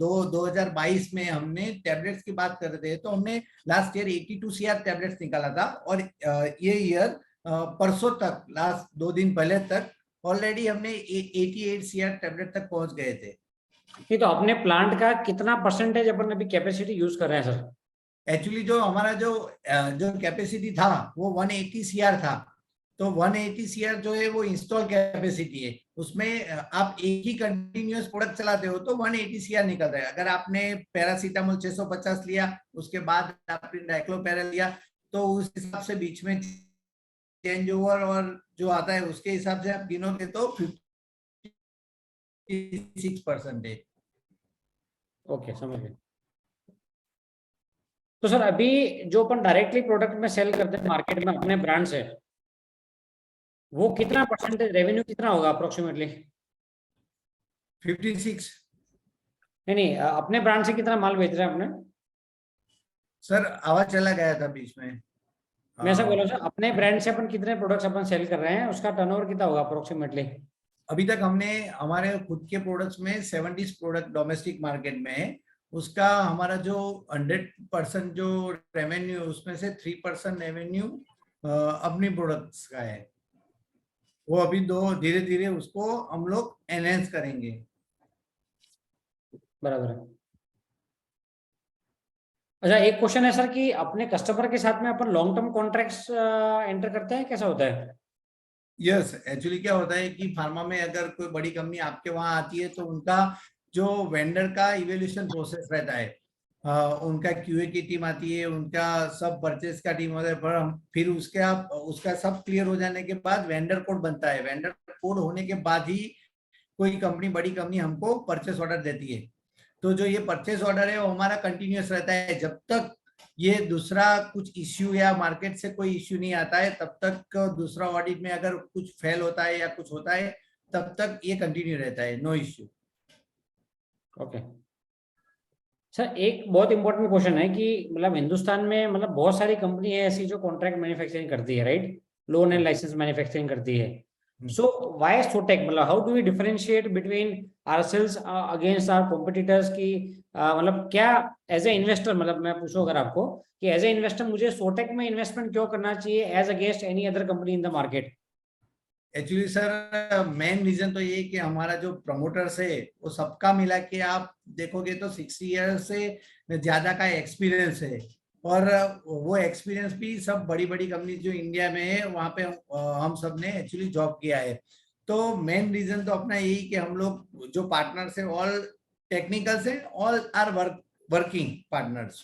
Speaker 3: 2022 में हमने टैबलेट्स की बात कर रहे थे, तो हमने लास्ट ईयर 82 CR टैबलेट्स निकाला था. और ये ईयर परसों तक, लास्ट 2 दिन पहले तक ऑलरेडी हमने 88 CR टैबलेट तक पहुंच गए थे.
Speaker 1: नहीं, तो अपने प्लांट का कितना % अपन अभी कैपेसिटी यूज कर रहे हैं सर?
Speaker 3: एक्चुअली जो हमारा जो कैपेसिटी था वो 180 CR था. तो 180 सीआर जो है वो इंस्टॉल कैपेसिटी है, उसमें आप एक ही कंटिन्यूअस प्रोडक्ट चलाते हो तो 180 सीआर निकल रहा है। अगर आपने पैरासीटामोल 650 लिया, उसके बाद आपने डाइक्लोपेरा लिया, तो उस हिसाब से बीच में चेंज ओवर और जो आता है उसके हिसाब से आप गिनोगे तो 56% है।
Speaker 1: ओके, समझ गए। तो सर अभी जो अपन डायरेक्टली प्रोडक्ट में सेल करते हैं मार्केट में अपने ब्रांड से, वो कितना परसेंटेज रेवेन्यू कितना होगा अप्रोक्सीमेटली?
Speaker 3: 56।
Speaker 1: नहीं, अपने ब्रांड से कितना माल बेच रहे हैं अपने?
Speaker 3: सर आवाज चला गया था बीच में।
Speaker 1: मैं ऐसा बोल रहा हूँ सर, अपने ब्रांड से अपन कितने प्रोडक्ट्स अपन सेल कर रहे हैं, उसका टर्नओवर कितना होगा अप्रोक्सीमेटली?
Speaker 3: अभी तक हमने हमारे खुद के प्रोडक्ट्स में 70 प्रोडक्ट डोमेस्टिक मार्केट में है, उसका हमारा जो 100% जो रेवेन्यू, उसमें से 3% रेवेन्यू अपनी प्रोडक्ट्स का है। वो अभी धीरे धीरे उसको हम लोग एनहेंस करेंगे।
Speaker 1: बराबर है। अच्छा, एक क्वेश्चन है सर कि अपने कस्टमर के साथ में अपन लॉन्ग टर्म कॉन्ट्रैक्ट्स एंटर करते हैं, कैसा होता है?
Speaker 3: यस, एक्चुअली क्या होता है कि फार्मा में अगर कोई बड़ी कंपनी आपके वहां आती है तो उनका जो वेंडर का इवेल्यूशन प्रोसेस रहता है, उनका क्यूए की टीम आती है, उनका सब परचेज का टीम होता है, पर हम फिर उसका सब क्लियर हो जाने के बाद वेंडर कोड बनता है। वेंडर कोड होने के बाद ही कोई कंपनी, बड़ी कंपनी हमको परचेस ऑर्डर देती है। तो जो ये परचेस ऑर्डर है वो हमारा कंटिन्यूअस रहता है, जब तक ये दूसरा कुछ इश्यू या मार्केट से कोई इश्यू नहीं आता है तब तक। दूसरा ऑडिट में अगर कुछ फेल होता है या कुछ होता है तब तक ये कंटिन्यू रहता है, नो इश्यू।
Speaker 1: ओके सर, एक बहुत इंपॉर्टेंट क्वेश्चन है कि मतलब हिंदुस्तान में मतलब बहुत सारी कंपनी है ऐसी जो कॉन्ट्रैक्ट मैन्युफैक्चरिंग करती है, right? Loan and licence manufacturing करती है। सो व्हाई सोटेक, मतलब how do we differentiate between ourselves against our competitors की मतलब क्या एज ए इन्वेस्टर, मतलब मैं पूछूं अगर आपको कि एज ए इन्वेस्टर मुझे सोटेक में इन्वेस्टमेंट क्यों करना चाहिए as against any other company in the market?
Speaker 3: Actually sir main reason तो ये कि हमारा जो प्रमोटर्स है वो सबका मिला के आप देखोगे तो 60 ईयर से ज्यादा का एक्सपीरियंस है, और वो एक्सपीरियंस भी सब बड़ी बड़ी कंपनी जो इंडिया में है वहाँ पे हम सब ने एक्चुअली जॉब किया है। तो मेन रीजन तो अपना यही कि हम लोग जो पार्टनर्स है ऑल टेक्निकल्स है, all are working partners.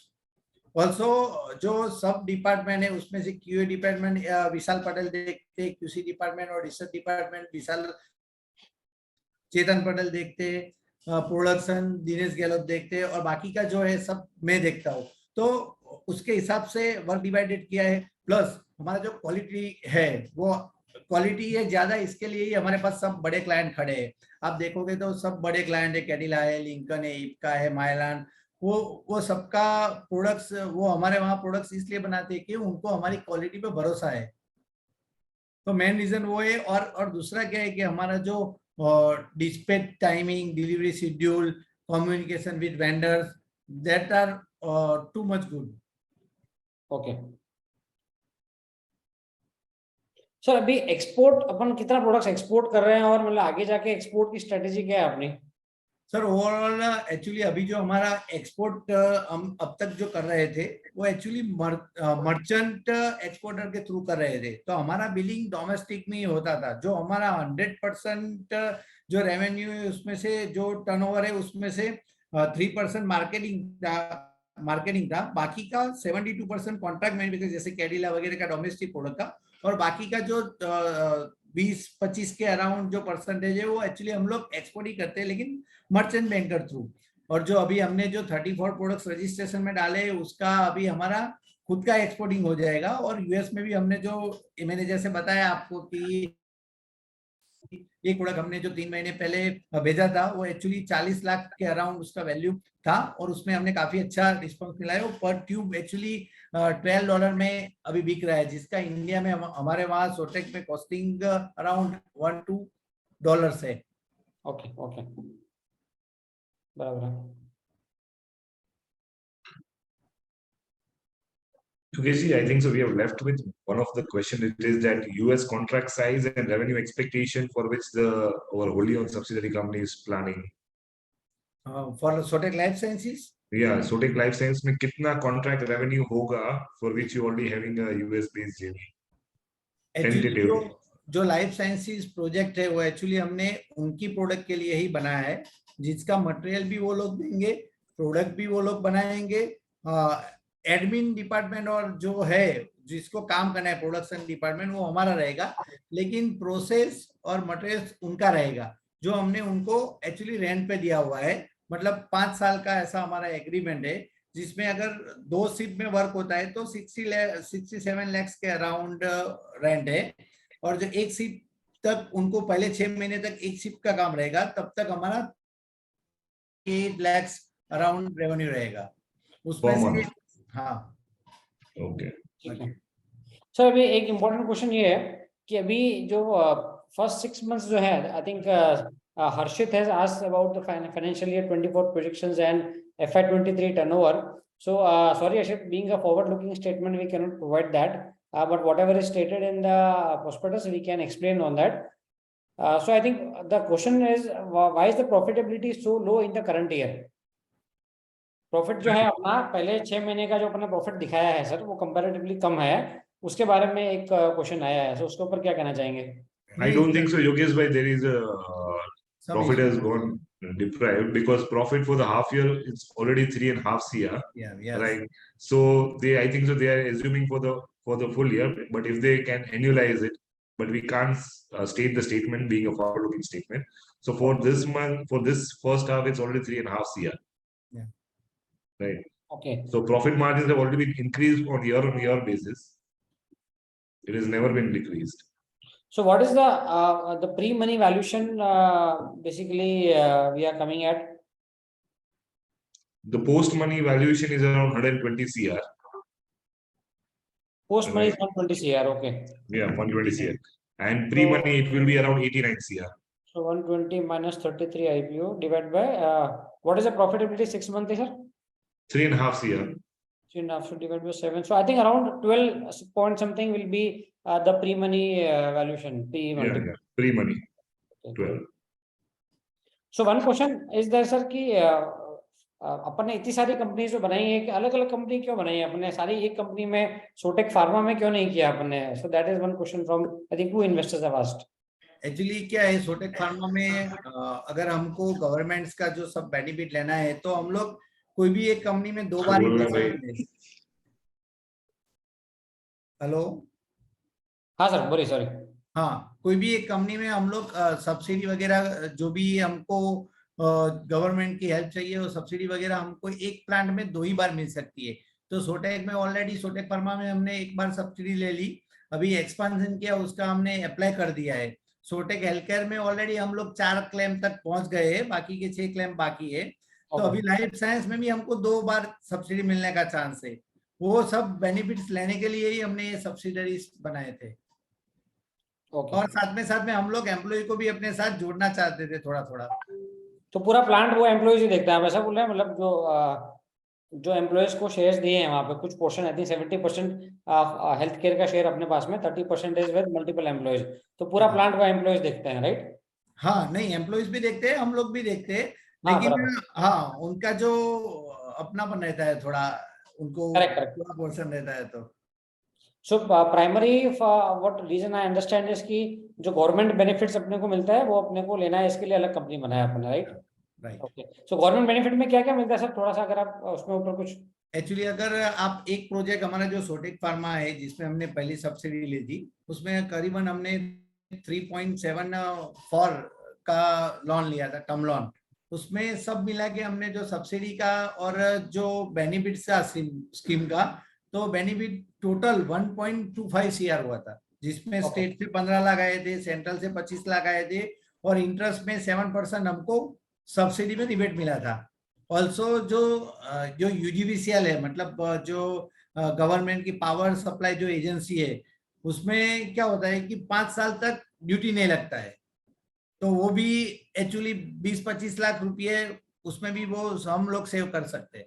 Speaker 3: Also जो सब डिपार्टमेंट है उसमें से क्यूए डिपार्टमेंट विशाल पटेल देखते, क्यूसी डिपार्टमेंट और रिसर्च डिपार्टमेंट विशाल चेतन पटेल देखते, प्रोडक्शन दिनेश गहलोत देखते, और बाकी का जो है सब मैं देखता हूँ। तो उसके हिसाब से वर्क डिवाइडेड किया है। प्लस हमारा जो क्वालिटी है वो क्वालिटी है ज्यादा, इसके लिए ही हमारे पास सब बड़े क्लाइंट खड़े हैं। आप देखोगे तो सब बड़े क्लाइंट है, कैडिला है, लिंकन है, इप्का है, माइलान, वो सबका प्रोडक्ट्स, वो हमारे वहाँ प्रोडक्ट्स इसलिए बनाते हैं कि उनको हमारी क्वालिटी पे भरोसा है। तो मेन रीजन वो है। और दूसरा क्या है कि हमारा जो dispatch timing, delivery schedule, communication with vendors, that are too much good.
Speaker 1: Okay sir, अभी एक्सपोर्ट अपन कितना प्रोडक्ट्स एक्सपोर्ट कर रहे हैं और मतलब आगे जाके एक्सपोर्ट की स्ट्रेटेजी क्या है अपनी?
Speaker 3: सर ओवरऑल एक्चुअली अभी जो हमारा एक्सपोर्ट हम अब तक जो कर रहे थे वो एक्चुअली मर्चेंट एक्सपोर्टर के थ्रू कर रहे थे, तो हमारा बिलिंग डोमेस्टिक में ही होता था। जो हमारा 100% जो रेवेन्यू है उसमें से जो टर्नओवर है उसमें से 3% मार्केटिंग था, बाकी का 72% कॉन्ट्रैक्ट मैन्युफैक्चरिंग जैसे कैडिला वगैरह का डोमेस्टिक प्रोडक्ट का, और बाकी का जो 20-25 के अराउंड जो परसेंटेज है वो एक्चुअली हम लोग एक्सपोर्ट ही करते हैं, लेकिन मर्चेंट बैंकर थ्रू। और जो अभी हमने जो 34 प्रोडक्ट्स रजिस्ट्रेशन में डाले उसका अभी हमारा खुद का एक्सपोर्टिंग हो जाएगा। और यूएस में भी हमने जो, मैंने जैसे बताया आपको कि एक प्रोडक्ट हमने जो 3 महीने पहले भेजा था वो एक्चुअली 40 लाख के अराउंड उसका वैल्यू था, और उसमें हमने काफी अच्छा रिस्पॉन्स मिला है। वो पर ट्यूब एक्चुअली $12 में अभी बिक रहा है, जिसका इंडिया में हमारे वहाँ सोटेक में कॉस्टिंग अराउंड $1-2 है।
Speaker 1: ओके ओके, बराबर है।
Speaker 2: Yogesh, I think so. We have left with one of the question. It is that US contract size and revenue expectation for which our wholly owned subsidiary company is planning.
Speaker 3: For Sotek Life Sciences?
Speaker 2: Yeah, Sotek Life Science में कितना contract revenue होगा for which you already having a US based JV?
Speaker 3: Actually
Speaker 2: Tentative.
Speaker 3: जो लाइफ साइंसेस प्रोजेक्ट है वो एक्चुअली हमने उनकी प्रोडक्ट के लिए ही बनाया है, जिसका मटेरियल भी वो लोग देंगे, प्रोडक्ट भी वो लोग बनाएंगे, एडमिन डिपार्टमेंट और जो है जिसको काम करना है प्रोडक्शन डिपार्टमेंट वो हमारा रहेगा, लेकिन प्रोसेस और मटेरियल उनका रहेगा, जो हमने उनको एक्चुअली रेंट पे दिया हुआ है। मतलब 5 साल का ऐसा हमारा एग्रीमेंट है, जिसमें अगर 2 शिफ्ट में वर्क होता है तो 67 lakhs के अराउंड रेंट है, और जो एक शिफ्ट तक उनको पहले 6 महीने तक एक शिफ्ट का काम रहेगा, तब तक हमारा 8 lakhs अराउंड रेवेन्यू रहेगा उसमें
Speaker 2: Per
Speaker 3: से।
Speaker 2: month.
Speaker 3: हाँ
Speaker 2: Okay.
Speaker 1: ठीक है सर। अभी एक इम्पोर्टेंट क्वेश्चन ये है कि अभी जो फर्स्ट 6 months जो है, I think Harshit has asked about the financial year 24 projections and FY23 turnover. So sorry Harshit, being a forward looking statement we cannot provide that, but whatever is stated in the prospectus we can explain on that. So I think the question is why is the profitability so low in the current year? Profit जो है अपना पहले 6 महीने का जो अपना प्रॉफिट दिखाया है सर वो कंपैरेटिवली कम है, उसके बारे में एक क्वेश्चन आया है, तो उसके ऊपर क्या कहना चाहेंगे?
Speaker 2: I don't think so, Yogesh bhai, there is a
Speaker 3: some
Speaker 2: profit
Speaker 3: issue.
Speaker 2: has gone deprived because profit for the half year is already 3.5 CR,
Speaker 3: Yeah, yes.
Speaker 2: right? So I think so they are assuming for the full year, but if they can annualize it, but we can't state the statement being a forward-looking statement. So for this month, for this first half, it's already 3.5 CR.
Speaker 3: Yeah.
Speaker 2: Right.
Speaker 1: Okay.
Speaker 2: So profit margins have already been increased on year basis. It has never been decreased.
Speaker 1: So what is the pre-money valuation basically we are coming at?
Speaker 2: The post-money valuation is around 120 CR.
Speaker 1: Post money is
Speaker 2: Right.
Speaker 1: 120 CR, okay.
Speaker 2: Yeah, 120 CR. And pre-money, it will be around 89 CR.
Speaker 1: So 120 minus 33 IPO divided by what is the profitability 6 months, sir?
Speaker 2: 3.5 CR.
Speaker 1: 3.5 should divide by 7. So I think around 12 point something will be the pre-money valuation.
Speaker 2: Yeah, pre-money. 12.
Speaker 1: So one question is there, sir, कि अपन ने इतनी सारी कंपनी जो बनाई है कि अलग अलग कंपनी क्यों बनाई है अपने, सारी एक कंपनी में सोटेक फार्मा में क्यों नहीं किया अपन ने? So that is one question from I think 2 investors have asked.
Speaker 3: Actually क्या है, सोटेक फार्मा में अगर हमको गवर्नमेंट्स का जो सब बेनिफिट लेना है तो हम लोग कोई भी एक कंपनी में 2 बार हेलो
Speaker 1: हाँ सर बोलिए, सॉरी।
Speaker 3: हाँ, कोई भी एक कंपनी में हम लोग सब्सिडी वगैरह जो भी हमको गवर्नमेंट की हेल्प चाहिए वो सब्सिडी वगैरह हमको एक प्लांट में 2 ही बार मिल सकती है। तो सोटेक में ऑलरेडी सोटेक फार्मा में हमने एक बार सब्सिडी ले ली, अभी एक्सपेंशन किया उसका हमने अप्लाई कर दिया है। सोटेक हेल्थ केयर में ऑलरेडी हम लोग 4 क्लेम तक पहुंच गए हैं, बाकी के 6 क्लेम बाकी है। तो अभी लाइफ साइंस में भी हमको 2 बार सब्सिडी मिलने का चांस है। वो सब बेनिफिट्स लेने के लिए ही हमने ये सब्सिडरीज बनाए थे। और साथ में हम लोग एम्प्लॉय को भी अपने साथ जोड़ना चाहते थे थोड़ा थोड़ा।
Speaker 1: तो पूरा प्लांट वो एम्प्लॉयज ही देखता है, आप ऐसा बोल रहे हैं? मतलब जो एम्प्लॉयज को शेयर्स दिए हैं वहां पे कुछ portion I think 70% health care का शेयर अपने पास में, 30% इज विद मल्टीपल एम्प्लॉयज, तो पूरा प्लांट वो एम्प्लॉयज देखते हैं, राइट?
Speaker 3: हाँ, नहीं एम्प्लॉयज भी देखते हैं, हम लोग भी देखते हैं, लेकिन हाँ उनका जो अपनापन रहता है थोड़ा, उनको पूरा पोर्शन रहता है। तो
Speaker 1: So primary what reason I understand is कि जो गवर्नमेंट बेनिफिट्स अपने को मिलता है वो अपने को लेना है, इसके लिए अलग कंपनी बनाया अपने, right?
Speaker 3: Right.
Speaker 1: Okay, so government benefit में क्या क्या मिलता है सर, थोड़ा सा अगर आप उसमें ऊपर कुछ।
Speaker 3: एक्चुअली अगर आप एक प्रोजेक्ट हमारा जो सोटेक फार्मा है जिसमें हमने पहली सब्सिडी ली थी, उसमें करीबन हमने 3.74 का लोन लिया था, टर्म लोन। उसमें सब मिला के हमने जो सब्सिडी का और जो बेनिफिट का स्कीम का, तो बेनिफिट टोटल 1.25 CR हुआ था, जिसमें स्टेट से 15 लाख आए थे, सेंट्रल से 25 लाख आए थे, और इंटरेस्ट में 7% हमको सब्सिडी में रिबेट मिला था। ऑल्सो जो UGVCL है, मतलब जो गवर्नमेंट की पावर सप्लाई जो एजेंसी है, उसमें क्या होता है कि 5 साल तक ड्यूटी नहीं लगता है, तो वो भी एक्चुअली 20-25 लाख रुपये उसमें भी वो हम लोग सेव कर सकते हैं।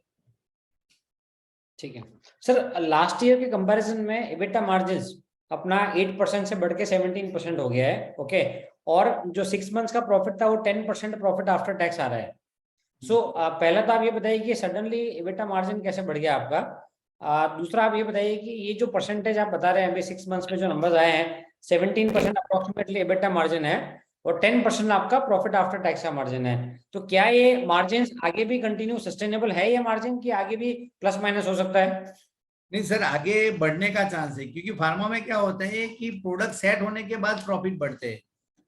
Speaker 1: ठीक है सर, लास्ट ईयर के कंपैरिजन में एबिटा मार्जिन्स अपना 8% से बढ़ के 17% हो गया है, ओके, और जो 6 मंथ्स का प्रॉफिट था वो 10% प्रॉफिट आफ्टर टैक्स आ रहा है। सो पहला तो आप ये बताइए कि सडनली एबिटा मार्जिन कैसे बढ़ गया आपका? दूसरा आप ये बताइए कि ये जो परसेंटेज आप बता रहे हैं अभी 6 मंथ्स में जो नंबर्स आए हैं 17% अप्रोक्सीमेटली एबिटा मार्जिन है और 10% आपका प्रॉफिट आफ्टर टैक्स का मार्जिन है। तो क्या ये मार्जिन आगे भी कंटिन्यू सस्टेनेबल है, ये मार्जिन की आगे भी प्लस माइनस हो सकता है?
Speaker 3: नहीं सर, आगे बढ़ने का चांस है, क्योंकि फार्मा में क्या होता है कि प्रोडक्ट सेट होने के बाद प्रॉफिट बढ़ते हैं।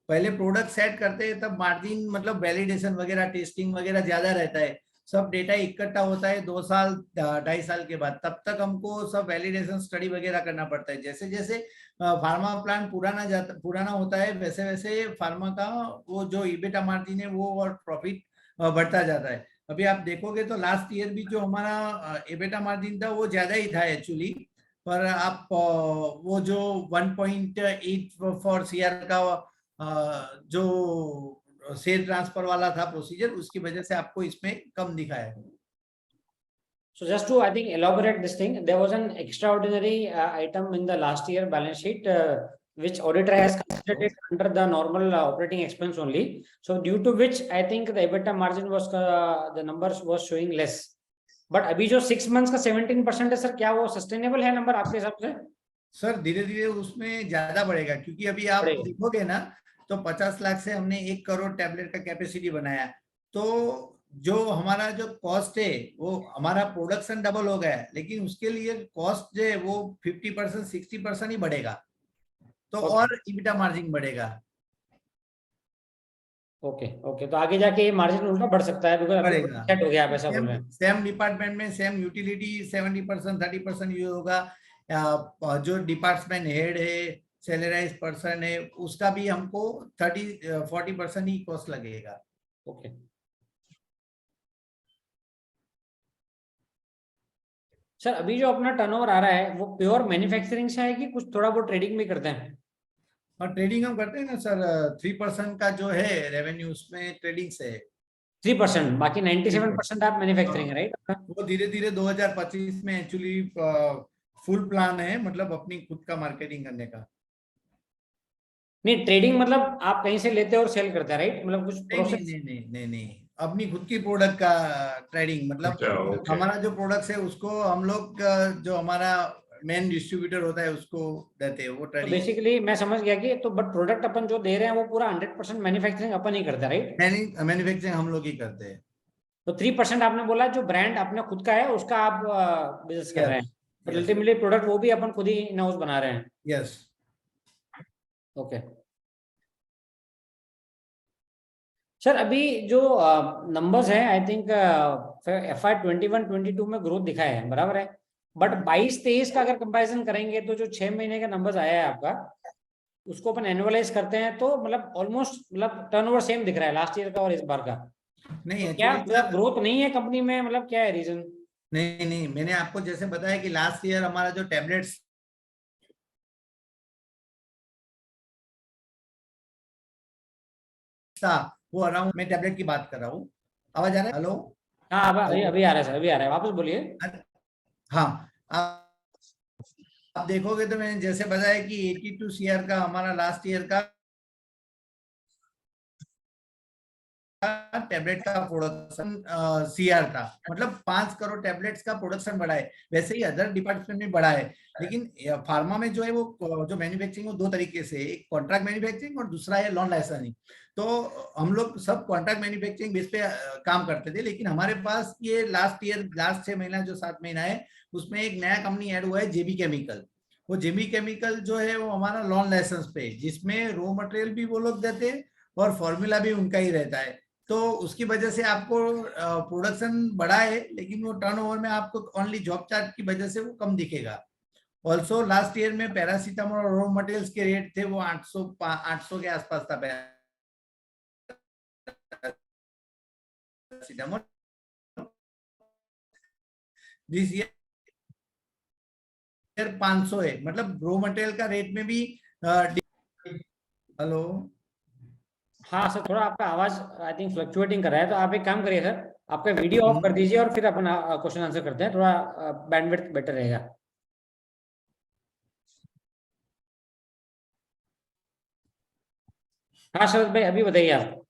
Speaker 3: पहले प्रोडक्ट सेट करते हैं तब मार्जिन मतलब वैलिडेशन वगैरह टेस्टिंग वगैरह ज्यादा रहता है, सब डेटा इकट्ठा होता है 2 साल 2.5 साल के बाद, तब तक हमको सब वैलिडेशन स्टडी वगैरह करना पड़ता है। जैसे जैसे फार्मा प्लांट पुराना होता है, वैसे वैसे फार्मा का वो जो ईबिटा मार्जिन है वो और प्रॉफिट बढ़ता जाता है। अभी आप देखोगे तो लास्ट ईयर भी जो हमारा एबिटा मार्जिन था वो ज्यादा ही था एक्चुअली, पर आप वो जो 1.8 फॉर सीआर का जो सेल ट्रांसफर वाला था प्रोसीजर, उसकी वजह से आपको इसमें कम दिखा है।
Speaker 1: So just to, I think, elaborate this thing, there was an extraordinary item in the last year balance sheet, which auditor has considered it under the normal operating expense only. So due to which, I think the EBITDA margin was, the numbers was showing less. But अभी जो 6 months का 17% है सर, क्या वो सस्टेनेबल है नंबर आपके हिसाब से?
Speaker 3: सर धीरे धीरे उसमें ज्यादा बढ़ेगा, क्योंकि अभी आप
Speaker 1: बढ़ेगा।
Speaker 3: देखोगे ना तो 50 लाख से हमने 1 करोड़ टैबलेट का कैपेसिटी बनाया, तो जो हमारा जो कॉस्ट है वो हमारा प्रोडक्शन डबल हो गया है, लेकिन उसके लिए कॉस्ट जो है वो 50% 60% ही बढ़ेगा, तो
Speaker 1: Okay.
Speaker 3: और ईबिटा मार्जिन बढ़ेगा।
Speaker 1: ओके ओके, तो आगे जाके ये मार्जिन उल्टा बढ़ सकता है, बिकॉज अभी
Speaker 3: बढ़ेगा।
Speaker 1: सेट हो गया, आप ऐसा बोल रहे हैं।
Speaker 3: सेम डिपार्टमेंट में सेम यूटिलिटी 70% 30% यूज होगा, जो डिपार्टमेंट हेड है सैलराइज पर्सन है उसका भी हमको 30-40% ही कॉस्ट लगेगा।
Speaker 1: ओके सर, अभी जो अपना टर्नओवर आ रहा है वो प्योर मैन्युफैक्चरिंग से है कि कुछ थोड़ा बहुत ट्रेडिंग भी करते हैं?
Speaker 3: और ट्रेडिंग हम करते हैं ना सर, 3% का जो है रेवेन्यू उसमें ट्रेडिंग से है।
Speaker 1: 3%, बाकी 97% आप मैन्युफैक्चरिंग है, राइट?
Speaker 3: वो धीरे धीरे 2025 में एक्चुअली फुल प्लान है, मतलब अपनी खुद का मार्केटिंग करने का।
Speaker 1: नहीं, ट्रेडिंग मतलब आप कहीं से लेते हो और सेल करते हैं, राइट? मतलब कुछ
Speaker 3: नहीं नहीं
Speaker 1: प्रोसेस?
Speaker 3: नहीं नहीं नहीं नहीं, अपनी खुद की प्रोडक्ट का ट्रेडिंग, मतलब
Speaker 2: अच्छा, ओके।
Speaker 3: हमारा जो प्रोडक्ट है उसको हम लोग जो हमारा मेन डिस्ट्रीब्यूटर होता है उसको देते हैं वो
Speaker 1: तो
Speaker 3: ट्रेडिंग।
Speaker 1: बेसिकली मैं समझ गया कि तो बट प्रोडक्ट अपन जो दे रहे हैं वो पूरा 100% मैन्युफैक्चरिंग अपन ही करते हैं, राइट?
Speaker 3: मैन्युफैक्चरिंग हम लोग ही करते हैं।
Speaker 1: तो 3% आपने बोला जो ब्रांड अपना खुद का है उसका आप बिजनेस कर रहे
Speaker 3: यस
Speaker 1: हैं, बट
Speaker 3: यस
Speaker 1: अल्टीमेटली प्रोडक्ट वो भी अपन खुद ही इन हाउस बना रहे हैं।
Speaker 3: यस।
Speaker 1: ओके सर, अभी जो नंबर्स हैं, आई थिंक FY 21-22 में ग्रोथ दिखा है, बराबर है, बट 22-23 का अगर कंपैरिजन करेंगे तो जो 6 महीने का नंबर्स आया है आपका, उसको अपन एनुअलाइज करते हैं तो मतलब ऑलमोस्ट मतलब टर्नओवर सेम दिख रहा है लास्ट ईयर का और इस बार का।
Speaker 3: नहीं
Speaker 1: तो क्या
Speaker 3: एक्चुअली
Speaker 1: मतलब
Speaker 3: सर,
Speaker 1: ग्रोथ नहीं है कंपनी में, मतलब क्या है रीजन?
Speaker 3: नहीं नहीं, मैंने आपको जैसे बताया कि लास्ट ईयर हमारा जो टैबलेट्स था वो अराउंड, मैं टैबलेट की बात कर रहा हूँ। आवाज आ रहा है? हेलो
Speaker 1: हाँ, अभी
Speaker 3: हेलो।
Speaker 1: अभी आ रहा है सर, अभी आ रहा है, वापस बोलिए।
Speaker 3: हाँ, आप देखोगे तो मैंने जैसे बताया कि 82 सीआर का हमारा लास्ट ईयर का टैबलेट का प्रोडक्शन सीआर था, मतलब 5 करोड़ टैबलेट्स का प्रोडक्शन बढ़ा है। वैसे ही अदर डिपार्टमेंट में बढ़ा है, लेकिन फार्मा में जो है वो जो मैन्युफैक्चरिंग वो 2 तरीके से, एक कॉन्ट्रैक्ट मैन्युफैक्चरिंग और दूसरा है नॉन लाइसेंसिंग। तो हम लोग सब कॉन्ट्रैक्ट मैन्युफैक्चरिंग बेस पे काम करते थे, लेकिन हमारे पास ये लास्ट ईयर लास्ट 6 महीना जो 7 महीना है उसमें एक नया कंपनी ऐड हुआ है, जेबी केमिकल। वो जेबी केमिकल जो है वो हमारा नॉन लाइसेंस पे, जिसमें रॉ मटेरियल भी वो लोग देते हैं और फॉर्मूला भी उनका ही रहता है। तो उसकी वजह से आपको प्रोडक्शन बढ़ा है, लेकिन वो टर्नओवर में आपको ओनली जॉब चार्ट की वजह से वो कम दिखेगा। ऑल्सो लास्ट ईयर में पैरासीटामोल और रॉ मटेरियल्स के रेट थे वो 800 के आसपास था पैरासीटामोल। दिस ईयर 500 है, मतलब रॉ मटेरियल का रेट में भी हेलो।
Speaker 1: हाँ सर, थोड़ा आपका आवाज आई थिंक फ्लक्चुएटिंग कर रहा है, तो आप एक काम करिए सर, आपका वीडियो ऑफ कर दीजिए और फिर अपन क्वेश्चन आंसर करते हैं, थोड़ा बैंडविड्थ बेटर रहेगा। हाँ शरद भाई, अभी बताइए आप।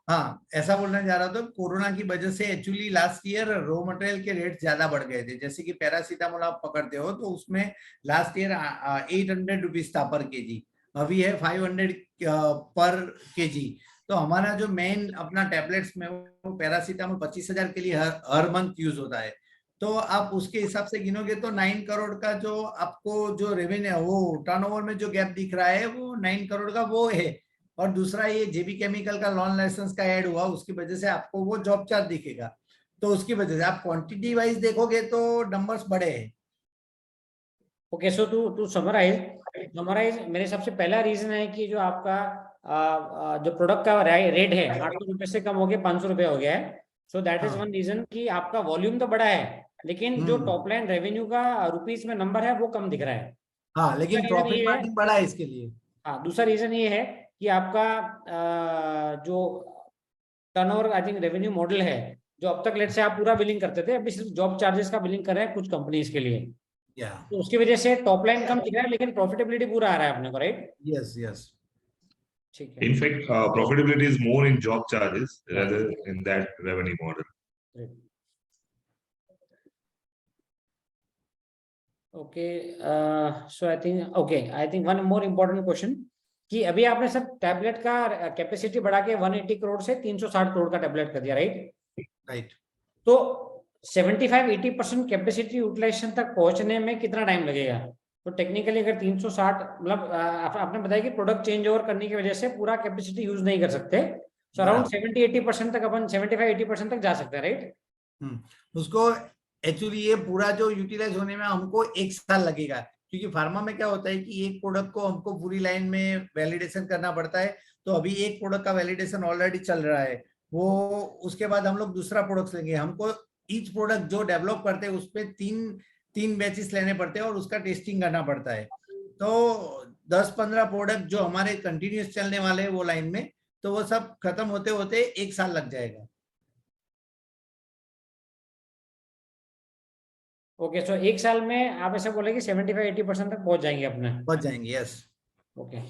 Speaker 3: हाँ, ऐसा बोलना चाह रहा था, कोरोना की वजह से actually last year raw material के रेट ज्यादा बढ़ गए थे। जैसे कि पैरासीटामोल आप पकड़ते हो तो उसमें लास्ट ईयर 800 रुपीज था पर केजी, अभी है 500 पर केजी। तो हमारा जो मेन अपना टैबलेट्स में वो पैरासीटामोल 25,000 के लिए हर मंथ यूज होता है। तो आप उसके हिसाब से गिनोगे तो 9 करोड़ का जो आपको जो रेवेन्यू वो टर्नओवर में जो गैप दिख रहा है वो 9 करोड़ का वो है। और दूसरा ये जेबी केमिकल का लॉन लाइसेंस का ऐड हुआ, उसकी वजह से आपको वो जॉब चार्ज दिखेगा। तो उसकी वजह से आप क्वांटिटी वाइज देखोगे तो नंबर्स बड़े हैं।
Speaker 1: ओके, सो टू समराइज मेरे हिसाब से पहला रीजन है कि जो आपका जो प्रोडक्ट का रेट है 800 रुपए से कम हो गया 500 रुपए हो गया है। सो दैट इज
Speaker 3: हाँ।
Speaker 1: वन रीजन कि आपका वॉल्यूम तो बड़ा है लेकिन जो टॉप लाइन रेवेन्यू का रुपीस में नंबर है वो कम दिख रहा है।
Speaker 3: हाँ, लेकिन
Speaker 1: दूसरा reason
Speaker 3: प्रॉफिट
Speaker 1: ये है,
Speaker 3: मार्जिन बड़ा है इसके लिए।
Speaker 1: हाँ दूसरा रीजन ये है कि आपका जो turnover I think revenue model है, जो अब तक लेट से आप पूरा बिलिंग करते थे अभी सिर्फ जॉब चार्जेस का बिलिंग कर रहे हैं कुछ कंपनीज के लिए।
Speaker 3: या
Speaker 1: तो उसकी वजह से टॉप लाइन कम दिख रहा है लेकिन प्रॉफिटेबिलिटी पूरा आ रहा है अपने को, राइट?
Speaker 3: Yes yes.
Speaker 1: ठीक है।
Speaker 2: In fact, profitability is more in job charges
Speaker 1: Yeah.
Speaker 2: rather in that revenue model.
Speaker 1: Great. Okay, so I think one more important question कि अभी आपने सर टैबलेट का कैपेसिटी बढ़ा के 180 करोड़ से 360 करोड़ का टैबलेट कर दिया, राइट?
Speaker 3: राइट।
Speaker 1: तो 75-80% कैपेसिटी यूटिलाइजेशन तक पहुंचने में कितना टाइम लगेगा? तो टेक्निकली अगर 360 मतलब आपने बताया कि प्रोडक्ट चेंज ओवर करने की वजह से पूरा कैपेसिटी यूज नहीं कर सकते, सो अराउंड 70-80% तक अपन 75-80% तक जा सकते हैं, राइट?
Speaker 3: उसको एक्चुअली ये पूरा जो यूटिलाइज होने में हमको 1 साल लगेगा, क्योंकि फार्मा में क्या होता है कि एक प्रोडक्ट को हमको पूरी लाइन में वैलिडेशन करना पड़ता है। तो अभी एक प्रोडक्ट का वैलिडेशन ऑलरेडी चल रहा है, वो उसके बाद हम लोग दूसरा प्रोडक्ट लेंगे। हमको ईच प्रोडक्ट जो डेवलप करते हैं उस पर तीन बैचेस लेने पड़ते हैं और उसका टेस्टिंग करना पड़ता है। तो 10-15 प्रोडक्ट जो हमारे कंटिन्यूस चलने वाले हैं वो लाइन में, तो वो सब खत्म होते होते 1 साल लग जाएगा।
Speaker 1: ओके, सो 1 साल में आप ऐसा बोले कि 75-80% तक पहुंच जाएंगे अपने?
Speaker 3: पहुंच जाएंगे, yes.
Speaker 1: Okay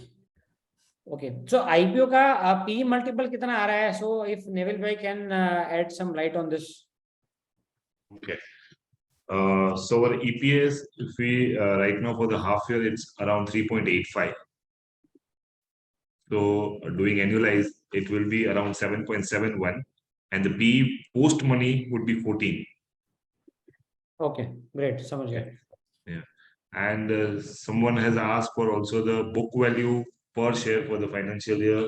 Speaker 1: okay, so IPO का पी मल्टीपल कितना आ रहा है? सो इफ नेविल भाई can add some light on this.
Speaker 2: Okay. So our EPS, if we right now for the half year, it's around 3.85. So doing annualized, it will be around 7.71, and the P post money would be 14.
Speaker 1: Okay great, समझ गया।
Speaker 2: Yeah. And someone has asked for also the book value per share for the financial year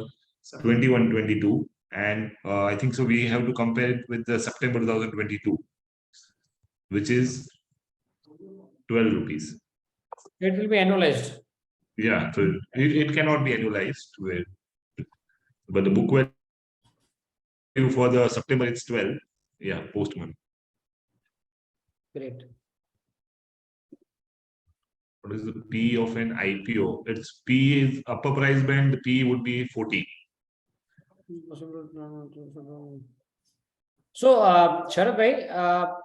Speaker 2: 21-22, and I think so we have to compare it with the September 2022, which is 12 rupees.
Speaker 1: It will be annualized.
Speaker 2: Yeah, so it cannot be annualized, but the book value for the September it's 12. Yeah, post money.
Speaker 1: Great.
Speaker 2: What is the P of an IPO? Its P is upper price band, the P would be 14.
Speaker 1: सो शरद भाई,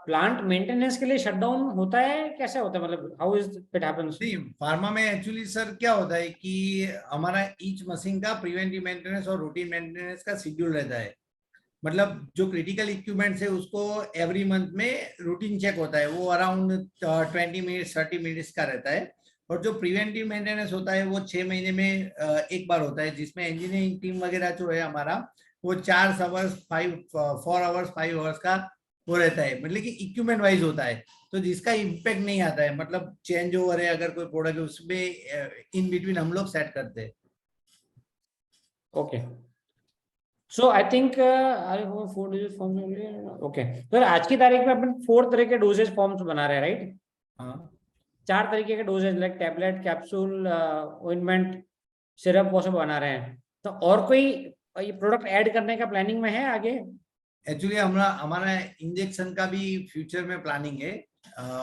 Speaker 1: प्लांट मेंटेनेंस के लिए शटडाउन होता है, कैसे होता है, मतलब हाउ इज इट हैपेंस?
Speaker 3: नहीं, फार्मा में एक्चुअली सर क्या होता है कि हमारा ईच मशीन का प्रिवेंटिव मेंटेनेंस और रूटीन मेंटेनेंस का शेड्यूल रहता है। मतलब जो क्रिटिकल इक्विपमेंट्स है उसको एवरी मंथ में रूटीन चेक होता है, वो अराउंड 20 मिनट्स 30 मिनट्स का रहता है। और जो प्रिवेंटिव मेंटेनेंस होता है वो 6 महीने में एक बार होता है, जिसमें इंजीनियरिंग टीम वगैरह जो है हमारा वो 4 आवर्स 5 आवर्स का वो रहता है, मतलब कि इक्विपमेंट वाइज होता है। तो जिसका इम्पैक्ट नहीं आता है, मतलब चेंज ओवर है अगर कोई प्रोडक्ट है उसमें इन बिटवीन हम लोग सेट करते हैं।
Speaker 1: Okay, so I think okay, तो आज की तारीख में अपन 4 तरह के डोजेज फॉर्म्स बना रहे हैं, राइट?
Speaker 3: हाँ,
Speaker 1: 4 तरीके के doses, like tablet, capsule, ointment, syrup, वो सब बना रहे हैं। तो और कोई ये प्रोडक्ट ऐड करने का प्लानिंग में है आगे?
Speaker 3: एक्चुअली हमारा इंजेक्शन का भी फ्यूचर में प्लानिंग है।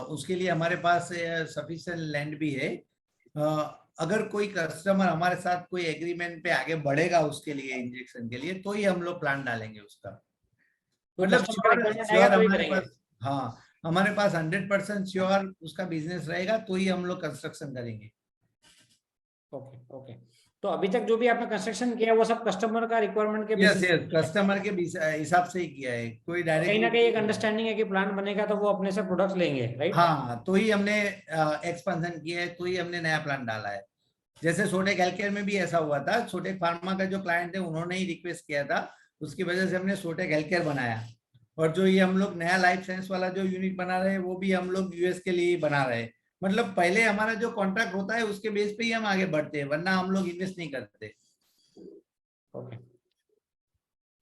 Speaker 3: उसके लिए हमारे पास सफिशिएंट लैंड भी है। अगर कोई कस्टमर हमारे साथ कोई एग्रीमेंट पे आगे बढ़ेगा उसके लिए इंजेक्शन के लिए, तो ही हम लोग प्लान डालेंगे उसका। मतलब श्योर हमारे पास, हाँ हमारे पास 100% श्योर उसका बिजनेस रहेगा तो ही हम लोग कंस्ट्रक्शन करेंगे।
Speaker 1: ओके ओके, तो अभी तक जो भी आपने कंस्ट्रक्शन किया वो सब कस्टमर का रिक्वायरमेंट के
Speaker 3: यस
Speaker 1: basis
Speaker 3: यस कस्टमर के हिसाब से ही किया है, कोई
Speaker 1: कहीं ना कहीं एक
Speaker 3: डायरेक्ट।
Speaker 1: अंडरस्टैंडिंग है कि प्लांट बनेगा तो वो अपने से प्रोडक्ट्स लेंगे, राइट?
Speaker 3: हाँ, तो ही हमने एक्सपेंशन किया है, तो ही हमने नया प्लांट डाला है। जैसे सोटेक हेल्थकेयर में भी ऐसा हुआ था, सोटेक फार्मा का जो क्लाइंट है उन्होंने ही रिक्वेस्ट किया था, उसकी वजह से हमने सोटेक हेल्थकेयर बनाया। और जो ये हम लोग नया लाइफ साइंस वाला जो यूनिट बना रहे हैं वो भी हम लोग यूएस के लिए ही बना रहे हैं। मतलब पहले हमारा जो कॉन्ट्रैक्ट होता है उसके बेस पे ही हम आगे बढ़ते हैं, वरना हम लोग इन्वेस्ट नहीं करते।
Speaker 1: ओके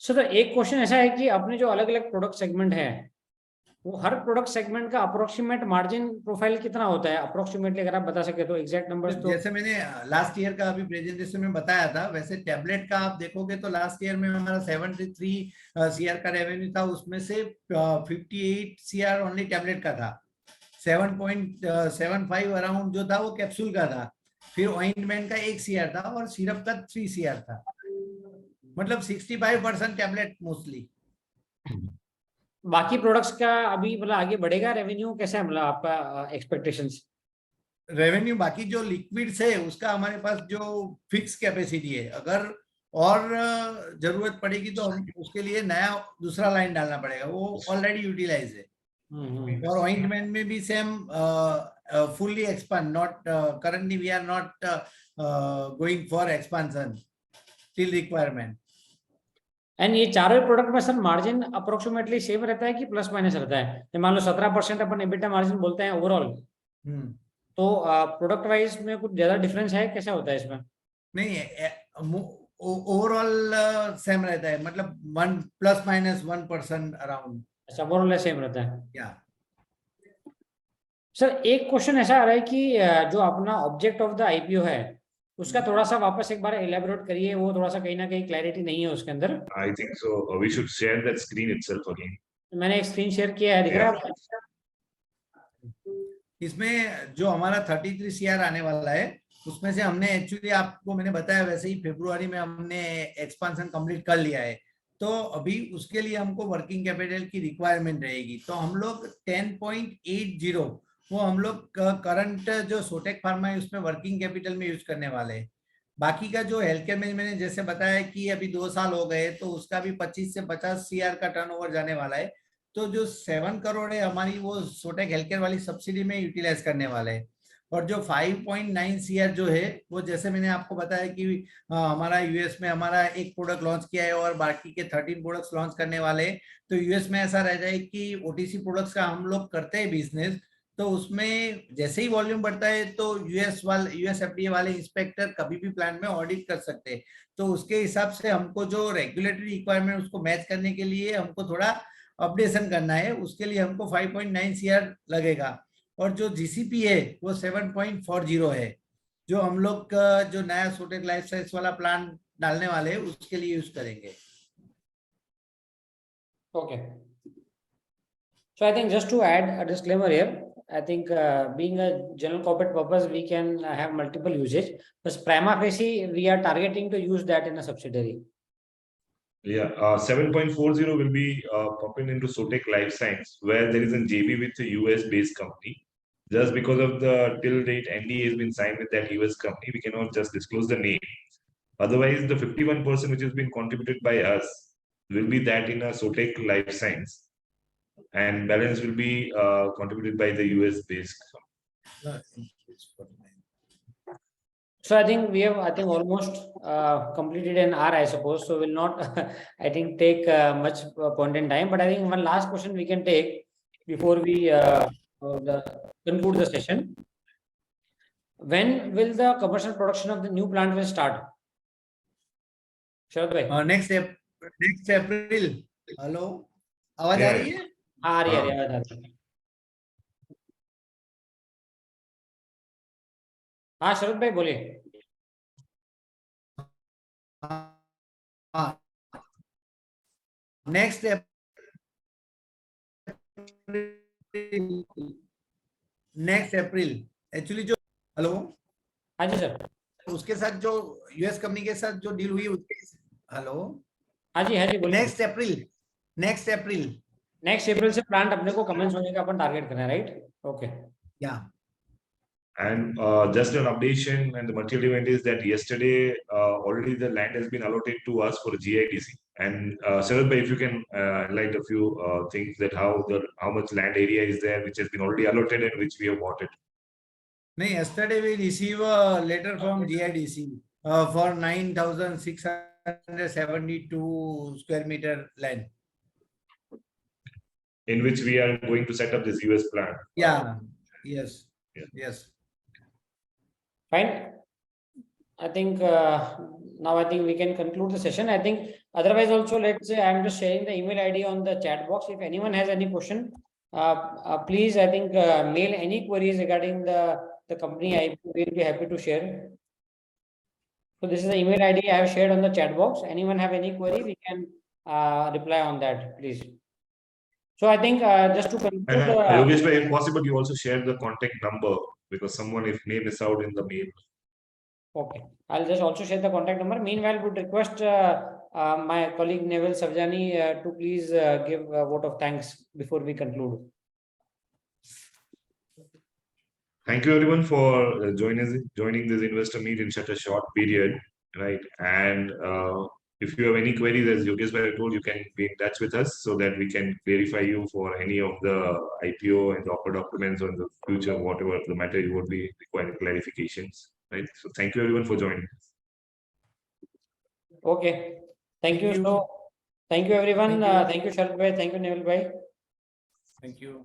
Speaker 1: सर, तो एक क्वेश्चन ऐसा है कि अपने जो अलग अलग प्रोडक्ट सेगमेंट है वो हर प्रोडक्ट सेगमेंट का अप्रोक्सीमेट मार्जिन प्रोफाइल कितना होता है अप्रोक्सीमेटली, अगर आप बता सके तो एग्जैक्ट नंबर्स तो।
Speaker 3: जैसे मैंने लास्ट ईयर का अभी प्रेजेंटेशन में बताया था, वैसे टैबलेट का आप देखोगे तो लास्ट ईयर में हमारा 73 सीआर का रेवेन्यू था, उसमें से 58 सीआर ओनली टैबलेट का था, 7.75 अराउंड जो था वो कैप्सूल का था, फिर ऑइंटमेंट का 1 सीआर था और सिरप का 3 सीआर था। मतलब 65% टैबलेट मोस्टली।
Speaker 1: बाकी प्रोडक्ट्स का अभी मतलब आगे बढ़ेगा रेवेन्यू, कैसा है मतलब आपका एक्सपेक्टेशंस?
Speaker 3: रेवेन्यू बाकी जो लिक्विड्स है उसका हमारे पास जो फिक्स कैपेसिटी है, अगर और जरूरत पड़ेगी तो हम उसके लिए नया दूसरा लाइन डालना पड़ेगा, वो ऑलरेडी यूटिलाइज है। और ऑइंटमेंट में भी same fully expand, not currently we are not going for expansion till requirement.
Speaker 1: And ये चारों प्रोडक्ट में सर मार्जिन अप्रोक्सीमेटली सेम रहता है कि प्लस माइनस रहता है? तो मान लो 17% अपन एबिटा मार्जिन बोलते हैं ओवरऑल, तो प्रोडक्ट वाइज में कुछ ज्यादा डिफरेंस है, कैसा होता है इसमें?
Speaker 3: नहीं, ओवरऑल सेम रहता है, मतलब 1 प्लस माइनस 1% अराउंड।
Speaker 1: अच्छा, ओवरऑल सेम रहता है।
Speaker 3: या
Speaker 1: सर एक क्वेश्चन ऐसा आ रहा है कि जो अपना ऑब्जेक्ट ऑफ द आईपीओ है उसका थोड़ा सा वापस एक बार एलैबोरेट करिए, वो थोड़ा सा कहीं ना कहीं क्लैरिटी नहीं है उसके अंदर।
Speaker 2: I think so. We should share that screen itself again.
Speaker 1: मैंने एक स्क्रीन शेयर किया है, दिख रहा है आपको?
Speaker 3: इसमें जो हमारा 33 सीआर आने वाला है उसमें से हमने एक्चुअली आपको मैंने बताया वैसे ही फरवरी में हमने एक्सपांशन कंप्लीट कर लिया है, तो अभी उसके लिए हमको वर्किंग कैपिटल की रिक्वायरमेंट रहेगी। तो हम लोग 10.80 वो हम लोग करंट जो सोटेक फार्मा है उसमें वर्किंग कैपिटल में यूज करने वाले हैं। बाकी का जो हेल्थ केयर में मैंने जैसे बताया कि अभी 2 साल हो गए तो उसका भी 25 से 50 सीआर का टर्नओवर जाने वाला है। तो जो 7 करोड़ है हमारी वो सोटेक हेल्थकेयर वाली सब्सिडी में यूटिलाइज करने वाले हैं। और जो 5.9 सीआर जो है वो जैसे मैंने आपको बताया कि हमारा यूएस में हमारा एक प्रोडक्ट लॉन्च किया है और बाकी के 13 प्रोडक्ट्स लॉन्च करने वाले हैं। तो यूएस में ऐसा रहता है कि ओटीसी प्रोडक्ट्स का हम लोग करते हैं बिजनेस, तो उसमें जैसे ही वॉल्यूम बढ़ता है तो यूएस एफडीए वाले इंस्पेक्टर कभी भी प्लांट में ऑडिट कर सकते हैं। तो उसके हिसाब से हमको जो रेगुलेटरी रिक्वायरमेंट उसको मैच करने के लिए हमको थोड़ा अपडेशन करना है, उसके लिए हमको 5.9 सीआर लगेगा। और जो जीसीपी है वो 7.40 है, जो हम लोग का जो नया सोटेक लाइफ साइंस वाला प्लान डालने वाले हैं उसके लिए यूज करेंगे।
Speaker 1: Okay. So I think just to add a disclaimer here, I think being a general corporate purpose, we can have multiple usage, but prima facie we are targeting to use that in a subsidiary.
Speaker 2: Yeah, 7.40 will be popping into Sotek Life Science, where there is a JV with a US-based company. Just because of the till date NDA has been signed with that US company, we cannot just disclose the name. Otherwise, the 51% which has been contributed by us will be that in a Sotek Life Science, and balance will be contributed by the US-based company.
Speaker 1: So I think we have, I think almost completed an hour, I suppose. So we'll not, I think, take much point in time. But I think one last question we can take before we conclude the session. When will the commercial production of the new plant will start? Sharad bhai?
Speaker 3: Next April. Hello, आवाज आ रही है?
Speaker 1: आ रही है, आवाज आ रही है। हाँ शरद भाई बोलिए।
Speaker 3: नेक्स्ट अप्रैल एक्चुअली जो, हेलो,
Speaker 1: हाँ जी सर।
Speaker 3: उसके साथ जो यूएस कंपनी के साथ जो डील हुई उसके, हेलो,
Speaker 1: हाँ जी बोलिए।
Speaker 3: नेक्स्ट अप्रैल
Speaker 1: से प्लांट अपने को कमेंस होने का अपन टारगेट कर रहे हैं, राइट? ओके।
Speaker 3: या
Speaker 2: And just an updation and the material event is that yesterday already the land has been allotted to us for GIDC. And Sharad bhai, if you can highlight a few things that how much land area is there which has been already allotted and which we have bought it.
Speaker 3: No, yesterday we receive a letter from GIDC for 9,672 square meter land.
Speaker 2: In which we are going to set up this US plant.
Speaker 3: Yeah. Yes.
Speaker 2: Yeah.
Speaker 3: Yes.
Speaker 1: Fine. I think now I think we can conclude the session. I think otherwise also let's say I'm just sharing the email ID on the chat box. If anyone has any question, please I think mail any queries regarding the company. I will be happy to share. So this is the email ID I have shared on the chat box. Anyone have any query, we can reply on that, please. So I think just to conclude.
Speaker 2: And Yogesh bhai, if possible, you also share the contact number because someone if may miss out in the mail.
Speaker 1: Okay, I'll just also share the contact number. Meanwhile, would request my colleague Neville Savjani to please give a vote of thanks before we conclude.
Speaker 2: Thank you everyone for joining this investor meet in such a short period, right? And if you have any queries, as Yogesh bhai told, you can be in touch with us so that we can verify you for any of the IPO and the offer documents or in the future, whatever the matter you would be requiring clarifications, right? So thank you everyone for joining.
Speaker 1: Okay, thank you.
Speaker 3: Thank you.
Speaker 1: So thank you everyone.
Speaker 3: Thank you.
Speaker 1: Thank you Sharad bhai. Thank you Neville bhai.
Speaker 3: Thank you.